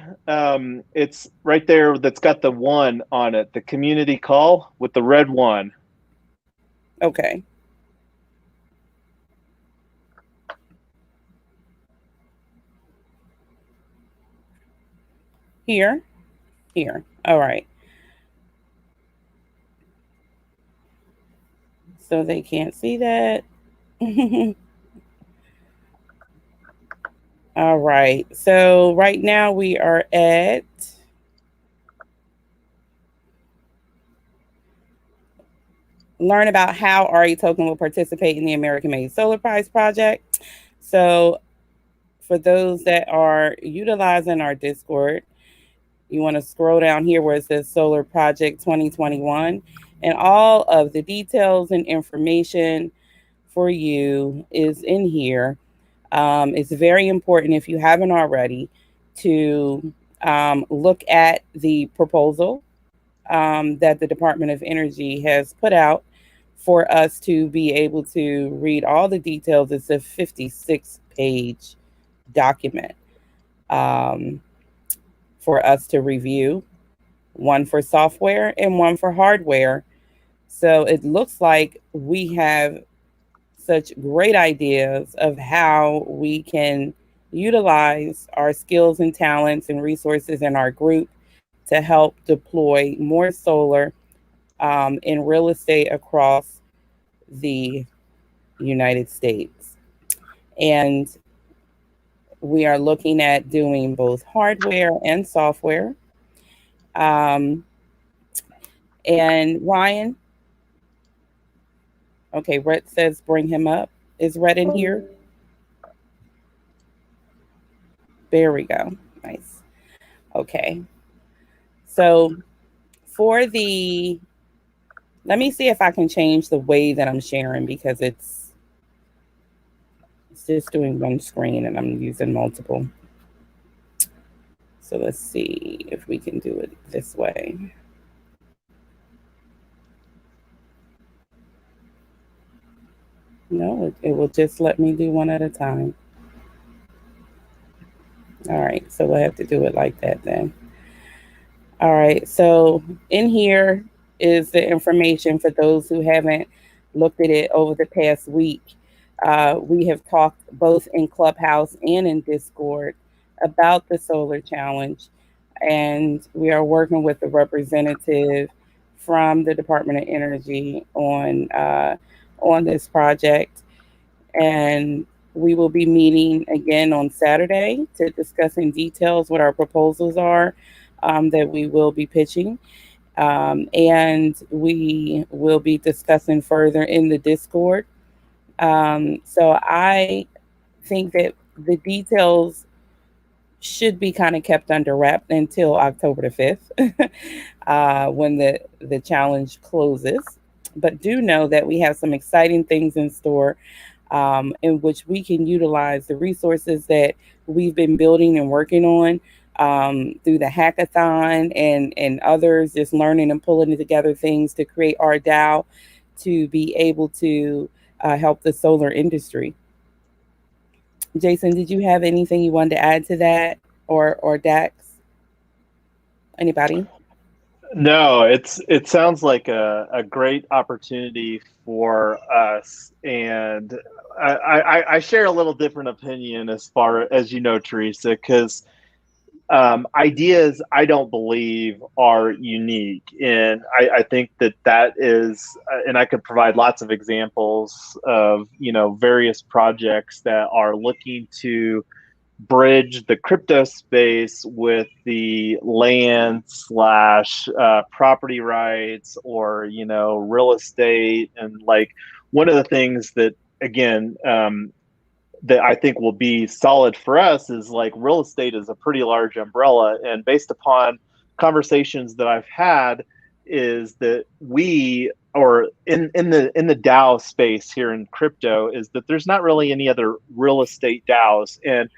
it's right there. That's got the 1 on it, the community call with the red 1. Okay. Here. All right. So they can't see that. All right. So right now we are at learn about how REtoken will participate in the American-made Solar Prize project. So for those that are utilizing our Discord, you want to scroll down here where it says Solar Project 2021, and all of the details and information for you is in here. It's very important, if you haven't already, to look at the proposal that the Department of Energy has put out for us to be able to read all the details. It's a 56-page document for us to review, one for software and one for hardware. So it looks like we have such great ideas of how we can utilize our skills and talents and resources in our group to help deploy more solar in real estate across the United States. And we are looking at doing both hardware and software. And Ryan, okay, Rhett says bring him up. Is Rhett in here? There we go. Nice. Okay. So for the, let me see if I can change the way that I'm sharing, because it's just doing one screen and I'm using multiple. So let's see if we can do it this way. No, it will just let me do one at a time. All right, so we'll have to do it like that then. All right, so in here is the information for those who haven't looked at it over the past week. We have talked both in Clubhouse and in Discord about the Solar Challenge, and we are working with the representative from the Department of Energy on this project. And we will be meeting again on Saturday to discuss in details what our proposals are that we will be pitching. And we will be discussing further in the Discord. So I think that the details should be kind of kept under wrap until October the 5th, when the challenge closes. But do know that we have some exciting things in store. in which we can utilize the resources that we've been building and working on through the hackathon and others, just learning and pulling together things to create our DAO to be able to help the solar industry. Jason, did you have anything you wanted to add to that, or Dax? Anybody? No, it sounds like a great opportunity for us, and I share a little different opinion as far as you know, Teresa, because ideas I don't believe are unique, and I think that is, and I could provide lots of examples of various projects that are looking to bridge the crypto space with the land slash property rights or real estate. And like one of the things that again that I think will be solid for us is like real estate is a pretty large umbrella, and based upon conversations that I've had is that we or in the DAO space here in crypto is that there's not really any other real estate DAOs, and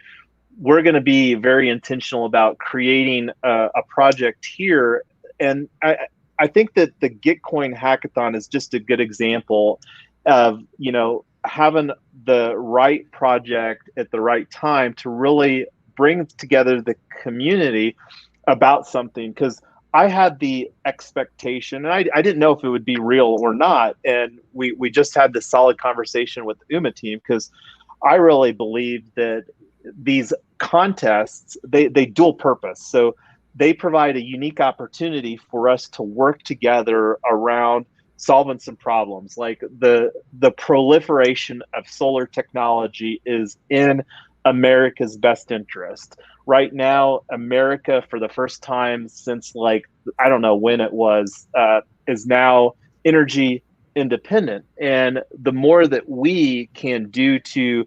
we're going to be very intentional about creating a project here. And I think that the Gitcoin hackathon is just a good example of having the right project at the right time to really bring together the community about something. Because I had the expectation, and I didn't know if it would be real or not, and we just had this solid conversation with the UMA team, because I really believe that these contests, they dual purpose. So they provide a unique opportunity for us to work together around solving some problems. Like the proliferation of solar technology is in America's best interest. Right now, America, for the first time since like, I don't know when it was, is now energy independent. And the more that we can do to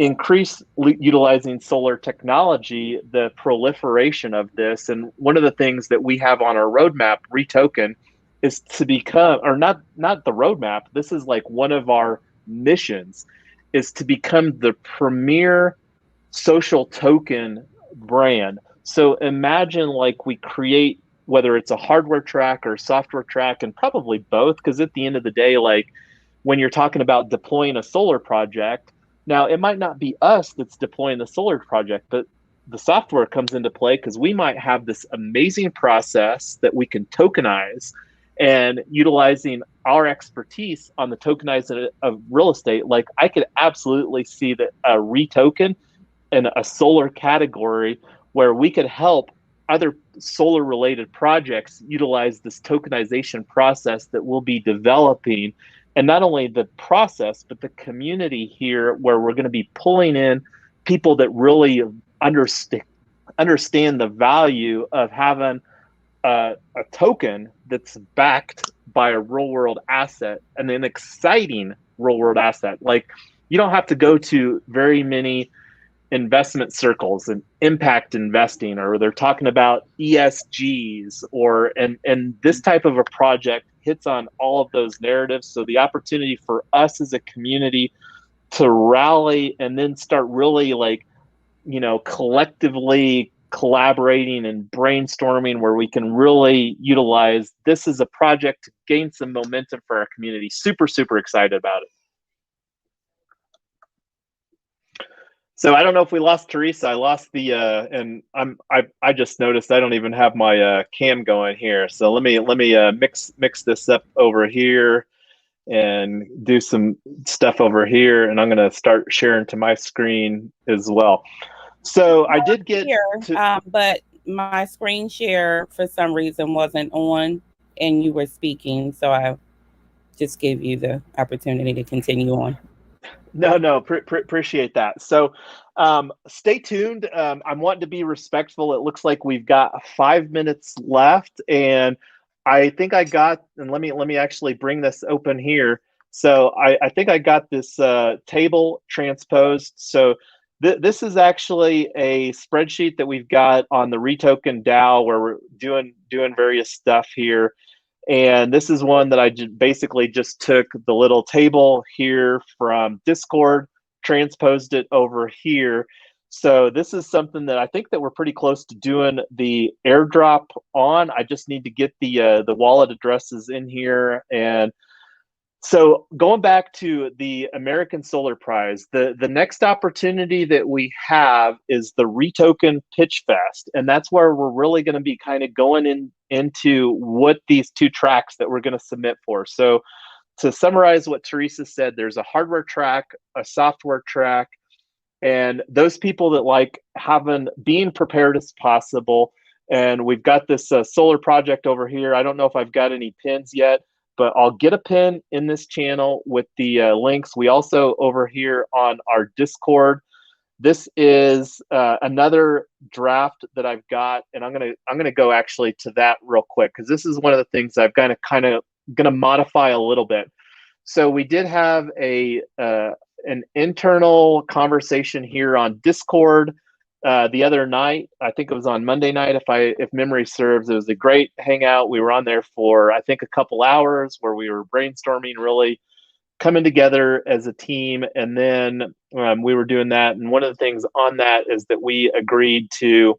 increase utilizing solar technology, the proliferation of this. And one of the things that we have on our roadmap, REtoken, is to become, or not the roadmap, this is like one of our missions, is to become the premier social token brand. So imagine like we create, whether it's a hardware track or software track, and probably both, because at the end of the day, like when you're talking about deploying a solar project, now, it might not be us that's deploying the solar project, but the software comes into play because we might have this amazing process that we can tokenize, and utilizing our expertise on the tokenizing of real estate. Like I could absolutely see that a REtoken in a solar category where we could help other solar related projects utilize this tokenization process that we'll be developing. And not only the process, but the community here, where we're going to be pulling in people that really understand the value of having a token that's backed by a real world asset, and an exciting real world asset. Like you don't have to go to very many investment circles and impact investing, or they're talking about ESGs, or and this type of a project hits on all of those narratives. So the opportunity for us as a community to rally and then start really like collectively collaborating and brainstorming, where we can really utilize this as a project to gain some momentum for our community. Super excited about it. So I don't know if we lost Teresa. I lost the and I just noticed I don't even have my cam going here. So let me mix this up over here and do some stuff over here, and I'm going to start sharing to my screen as well. So I did get here, but my screen share for some reason wasn't on, and you were speaking, so I just gave you the opportunity to continue on. No, appreciate that. So stay tuned. I'm wanting to be respectful. It looks like we've got 5 minutes left, and I think I got, and let me actually bring this open here. So I think I got this table transposed. So this is actually a spreadsheet that we've got on the REtoken DAO, where we're doing various stuff here. And this is one that I basically just took the little table here from Discord, transposed it over here. So this is something that I think that we're pretty close to doing the airdrop on. I just need to get the wallet addresses in here. And so going back to the American Solar Prize, the next opportunity that we have is the REtoken Pitch Fest. And that's where we're really going to be kind of going into what these two tracks that we're going to submit for. So to summarize what Teresa said, there's a hardware track, a software track, and those people that like being prepared as possible. And we've got this solar project over here. I don't know if I've got any pins yet, but I'll get a pin in this channel with the links. We also over here on our Discord, this is another draft that I've got, and I'm gonna go actually to that real quick, because this is one of the things I've kind of gonna modify a little bit. So we did have an internal conversation here on Discord the other night. I think it was on Monday night, if memory serves. It was a great hangout. We were on there for, I think, a couple hours where we were brainstorming, really coming together as a team. And then we were doing that. And one of the things on that is that we agreed to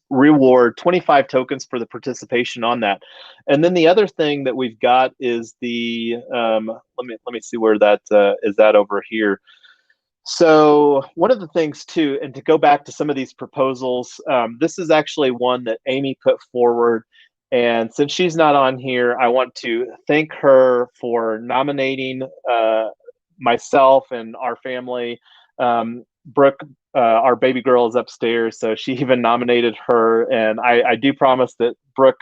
reward 25 tokens for the participation on that. And then the other thing that we've got is the let me see where that is at over here. So one of the things too, and to go back to some of these proposals, this is actually one that Amy put forward. And since she's not on here, I want to thank her for nominating myself and our family. Brooke, our baby girl, is upstairs, so she even nominated her. And I do promise that Brooke,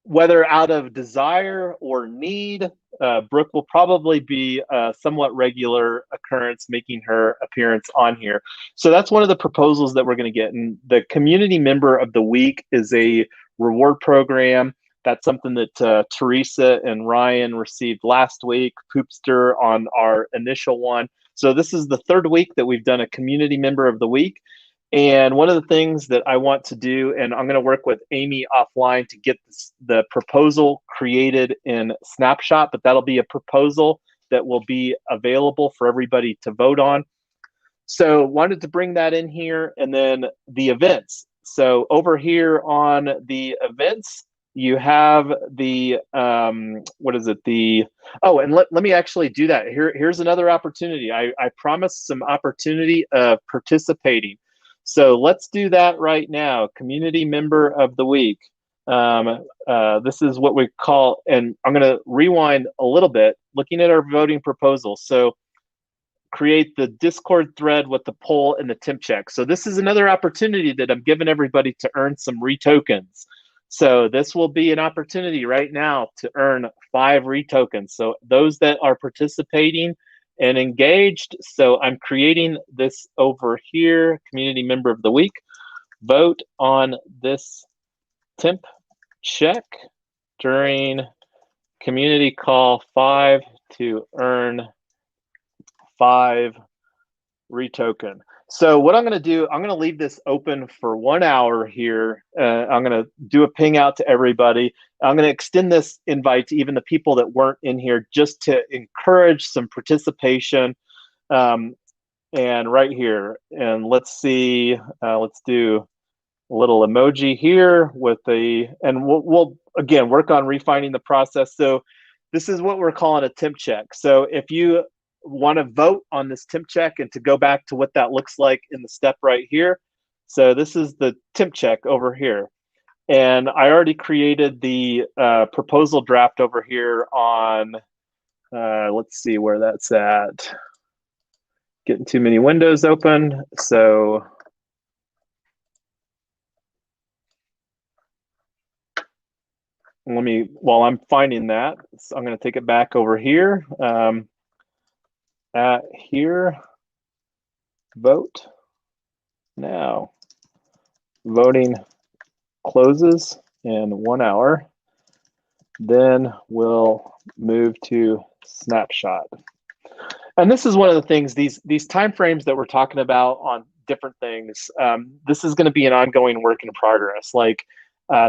whether out of desire or need, Brooke will probably be a somewhat regular occurrence making her appearance on here. So that's one of the proposals that we're going to get. And the Community Member of the Week is a reward program. That's something that Teresa and Ryan received last week, Poopster on our initial one. So this is the third week that we've done a Community Member of the Week. And one of the things that I want to do, and I'm going to work with Amy offline to get the proposal created in Snapshot, but that'll be a proposal that will be available for everybody to vote on. So wanted to bring that in here. And then the events. So over here on the events, you have the, what is it? Oh, and let me actually do that. Here's another opportunity. I promised some opportunity of participating. So let's do that right now. Community Member of the Week. This is what we call, and I'm going to rewind a little bit, looking at our voting proposal. So create the Discord thread with the poll and the temp check. So this is another opportunity that I'm giving everybody to earn some REtokens. So this will be an opportunity right now to earn 5 REtokens. So those that are participating and engaged. So I'm creating this over here, Community Member of the Week. Vote on this temp check during Community Call 5 to earn 5 REtoken. So what I'm going to do, I'm going to leave this open for 1 hour here. I'm going to do a ping out to everybody. I'm going to extend this invite to even the people that weren't in here, just to encourage some participation. And right here, and let's see, let's do a little emoji here with and we'll again work on refining the process. So this is what we're calling a temp check. So if you want to vote on this temp check and to go back to what that looks like in the step right here. So this is the temp check over here. And I already created the proposal draft over here on, let's see where that's at. Getting too many windows open. So while I'm finding that, so I'm going to take it back over here. At here, vote now. Voting closes in 1 hour. Then we'll move to Snapshot. And this is one of the things, these timeframes that we're talking about on different things, this is going to be an ongoing work in progress. Like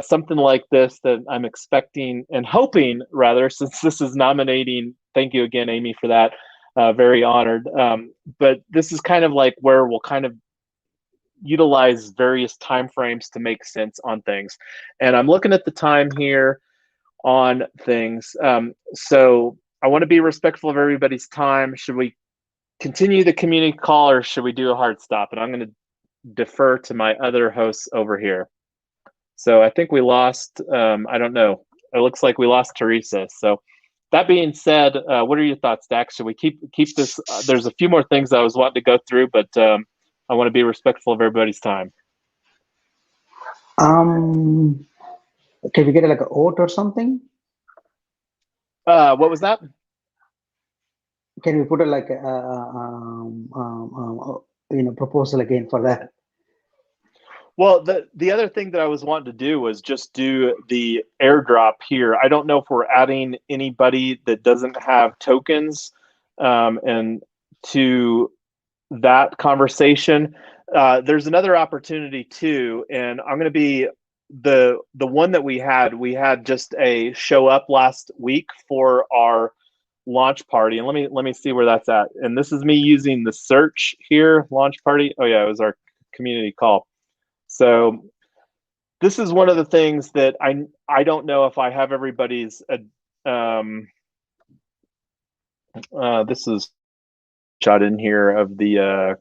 something like this that I'm expecting and hoping, rather, since this is nominating. Thank you again, Amy, for that. Very honored. But this is kind of like where we'll kind of utilize various timeframes to make sense on things. And I'm looking at the time here on things. So I want to be respectful of everybody's time. Should we continue the community call or should we do a hard stop? And I'm going to defer to my other hosts over here. So I think we lost, I don't know. It looks like we lost Teresa. So that being said, what are your thoughts, Dax? Should we keep this? There's a few more things I was wanting to go through, but I want to be respectful of everybody's time. Can we get like a vote or something? What was that? Can we put it like proposal again for that? Well, the other thing that I was wanting to do was just do the airdrop here. I don't know if we're adding anybody that doesn't have tokens and to that conversation. There's another opportunity too, and I'm going to be the one that we had just a show up last week for our launch party, and let me see where that's at. And this is me using the search here, launch party. Oh yeah, it was our community call. So this is one of the things that I don't know if I have everybody's. This is shot in here of the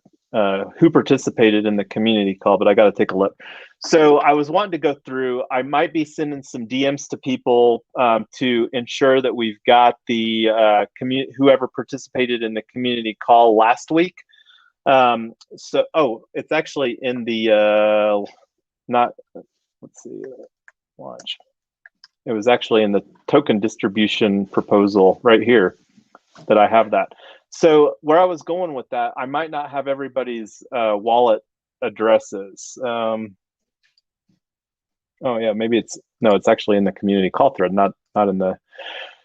who participated in the community call, but I got to take a look. So I was wanting to go through. I might be sending some DMs to people to ensure that we've got the whoever participated in the community call last week. So, oh, it's actually in the let's see, launch. It was actually in the token distribution proposal right here that I have that. So where I was going with that, I might not have everybody's wallet addresses. Oh yeah, maybe it's actually in the community call thread, not in the.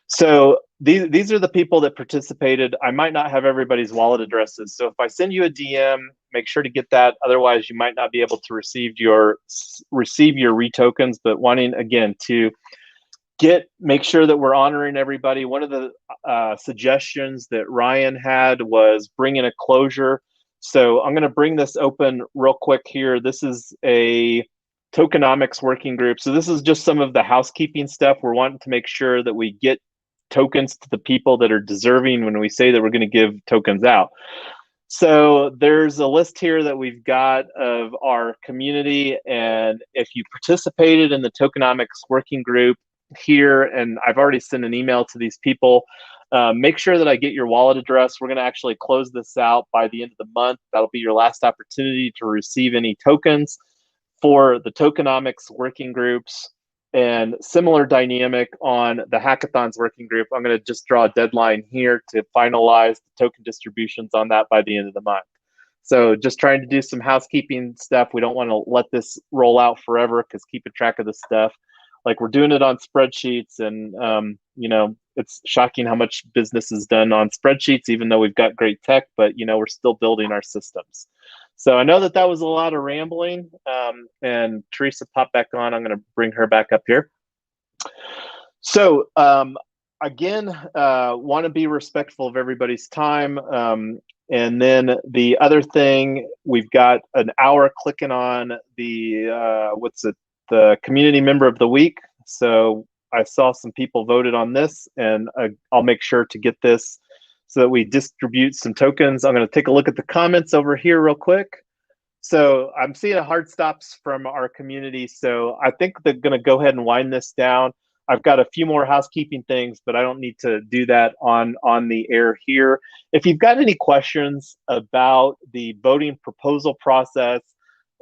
So these are the people that participated. I might not have everybody's wallet addresses. So if I send you a DM, make sure to get that. Otherwise, you might not be able to receive your REtokens. But wanting again to make sure that we're honoring everybody. One of the suggestions that Ryan had was bring in a closure. So I'm going to bring this open real quick here. This is a tokenomics working group. So this is just some of the housekeeping stuff. We're wanting to make sure that we get tokens to the people that are deserving when we say that we're going to give tokens out. So there's a list here that we've got of our community. And if you participated in the tokenomics working group here, and I've already sent an email to these people, make sure that I get your wallet address. We're going to actually close this out by the end of the month. That'll be your last opportunity to receive any tokens for the tokenomics working groups. And similar dynamic on the hackathons working group. I'm going to just draw a deadline here to finalize the token distributions on that by the end of the month. So just trying to do some housekeeping stuff. We don't want to let this roll out forever because keeping track of this stuff, like we're doing it on spreadsheets, and you know, it's shocking how much business is done on spreadsheets, even though we've got great tech, but you know, we're still building our systems. So I know that was a lot of rambling, and Teresa popped back on. I'm going to bring her back up here. So again, want to be respectful of everybody's time. And then the other thing, we've got an hour clicking on the, the community member of the week. So I saw some people voted on this, and I'll make sure to get this so that we distribute some tokens. I'm going to take a look at the comments over here real quick. So I'm seeing hard stops from our community. So I think they're going to go ahead and wind this down. I've got a few more housekeeping things, but I don't need to do that on the air here. If you've got any questions about the voting proposal process,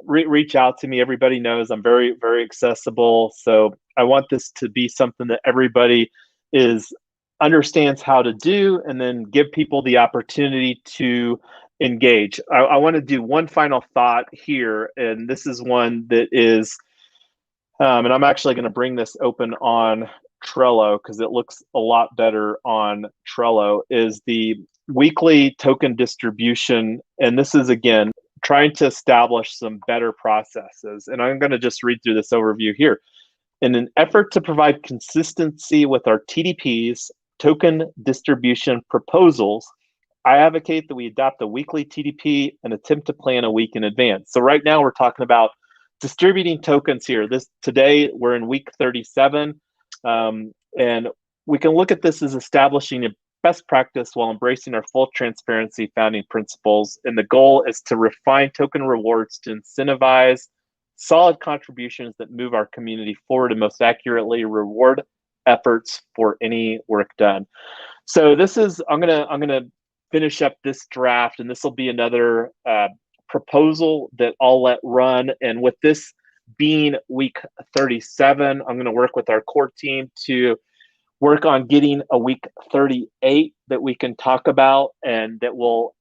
reach out to me. Everybody knows I'm very, very accessible. So I want this to be something that everybody understands how to do, and then give people the opportunity to engage. I want to do one final thought here, and this is one that is, and I'm actually going to bring this open on Trello because it looks a lot better on Trello, is the weekly token distribution. And this is, again, trying to establish some better processes. And I'm going to just read through this overview here. In an effort to provide consistency with our TDPs, token distribution proposals, I advocate that we adopt a weekly TDP and attempt to plan a week in advance. So right now we're talking about distributing tokens here. Today we're in week 37, and we can look at this as establishing a best practice while embracing our full transparency founding principles. And the goal is to refine token rewards to incentivize solid contributions that move our community forward and most accurately reward efforts for any work done. So this is, I'm gonna finish up this draft, and this will be another proposal that I'll let run. And with this being week 37, I'm going to work with our core team to work on getting a week 38 that we can talk about, and that will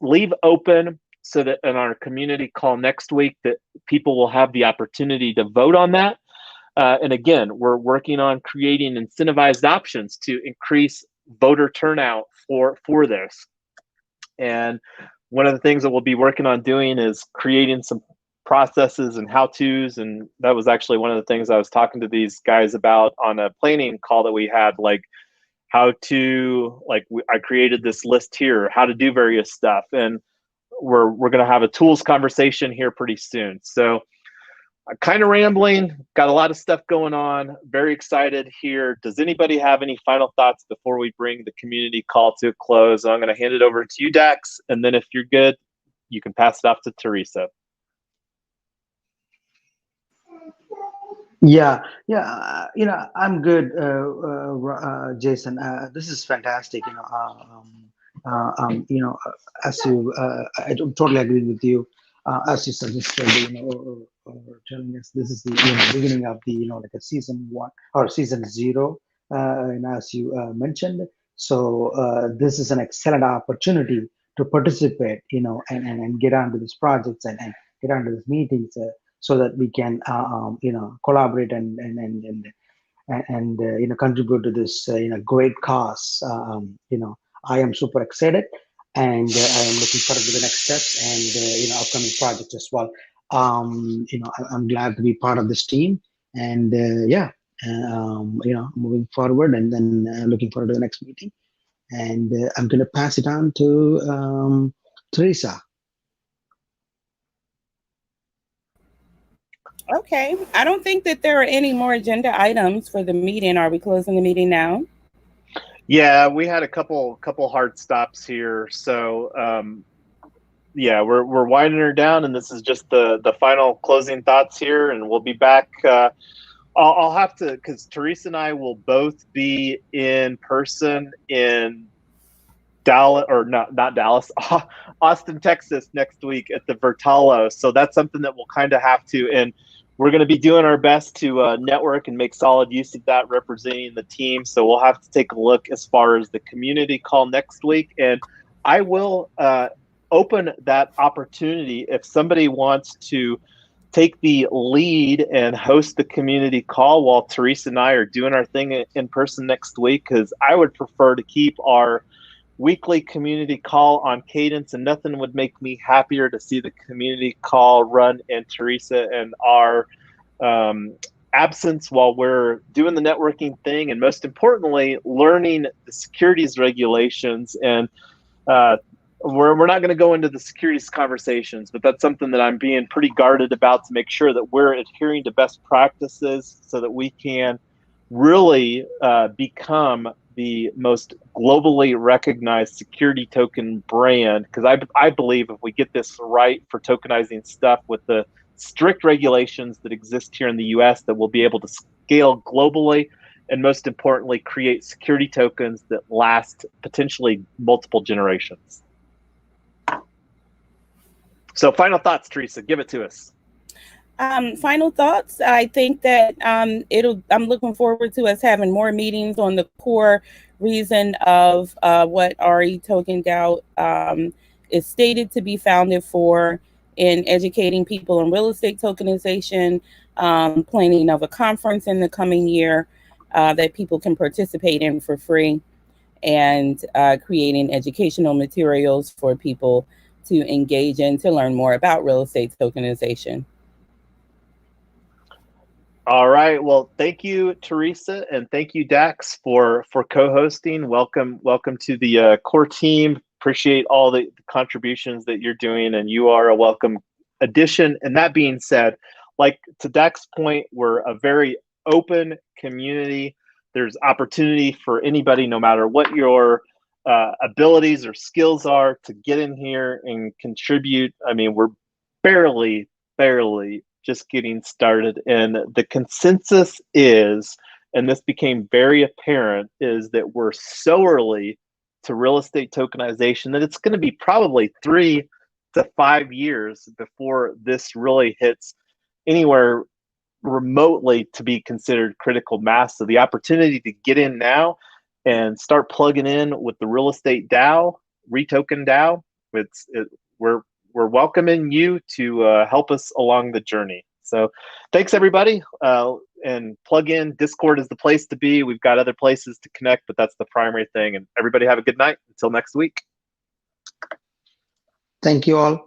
leave open so that in our community call next week that people will have the opportunity to vote on that. And again, we're working on creating incentivized options to increase voter turnout for this. And one of the things that we'll be working on doing is creating some processes and how-tos. And that was actually one of the things I was talking to these guys about on a planning call that we had, like how to, I created this list here, how to do various stuff. And we're going to have a tools conversation here pretty soon. So I'm kind of rambling, got a lot of stuff going on, very excited here. Does anybody have any final thoughts before we bring the community call to a close? I'm going to hand it over to you, Dax, and then if you're good, you can pass it off to Teresa. Yeah, I'm good, Jason. This is fantastic. As you, I totally agree with you. As you suggested, or telling us this is the beginning of the like a season 1 or season 0, and as you mentioned, so this is an excellent opportunity to participate, and get onto these projects and get onto these meetings, so that we can collaborate and contribute to this great cause. I am super excited, and I am looking forward to the next steps and upcoming projects as well. I'm glad to be part of this team, and moving forward, and then looking forward to the next meeting. And I'm going to pass it on to Teresa. Okay, I don't think that there are any more agenda items for the meeting. Are we closing the meeting now? Yeah, we had a couple hard stops here. So yeah, we're winding her down, and this is just the final closing thoughts here, and we'll be back. I'll have to, because Teresa and I will both be in person in Dallas, or not Dallas, Austin, Texas next week at the Vertalo. So that's something that we'll kind of have to, and we're going to be doing our best to network and make solid use of that, representing the team. So we'll have to take a look as far as the community call next week. And I will open that opportunity if somebody wants to take the lead and host the community call while Teresa and I are doing our thing in person next week, because I would prefer to keep our weekly community call on cadence, and nothing would make me happier to see the community call run in Teresa and our absence while we're doing the networking thing, and most importantly, learning the securities regulations. And we're not going to go into the securities conversations, but that's something that I'm being pretty guarded about to make sure that we're adhering to best practices so that we can really become the most globally recognized security token brand. Because I believe if we get this right for tokenizing stuff with the strict regulations that exist here in the US, that we'll be able to scale globally, and most importantly, create security tokens that last potentially multiple generations. So final thoughts, Teresa, give it to us. Final thoughts. I think that I'm looking forward to us having more meetings on the core reason of what REtoken DAO is stated to be founded for, in educating people on real estate tokenization, planning of a conference in the coming year that people can participate in for free, and creating educational materials for people to engage in to learn more about real estate tokenization. All right. Well, thank you, Teresa, and thank you, Dax, for co-hosting. Welcome to the core team. Appreciate all the contributions that you're doing, and you are a welcome addition. And that being said, like to Dax's point, we're a very open community. There's opportunity for anybody, no matter what your abilities or skills are, to get in here and contribute. I mean, we're barely just getting started. And the consensus is, and this became very apparent, is that we're so early to real estate tokenization that it's going to be probably 3 to 5 years before this really hits anywhere remotely to be considered critical mass. So the opportunity to get in now and start plugging in with the real estate DAO, REtoken DAO, we're welcoming you to help us along the journey. So thanks, everybody. And plug in. Discord is the place to be. We've got other places to connect, but that's the primary thing. And everybody have a good night. Until next week. Thank you all.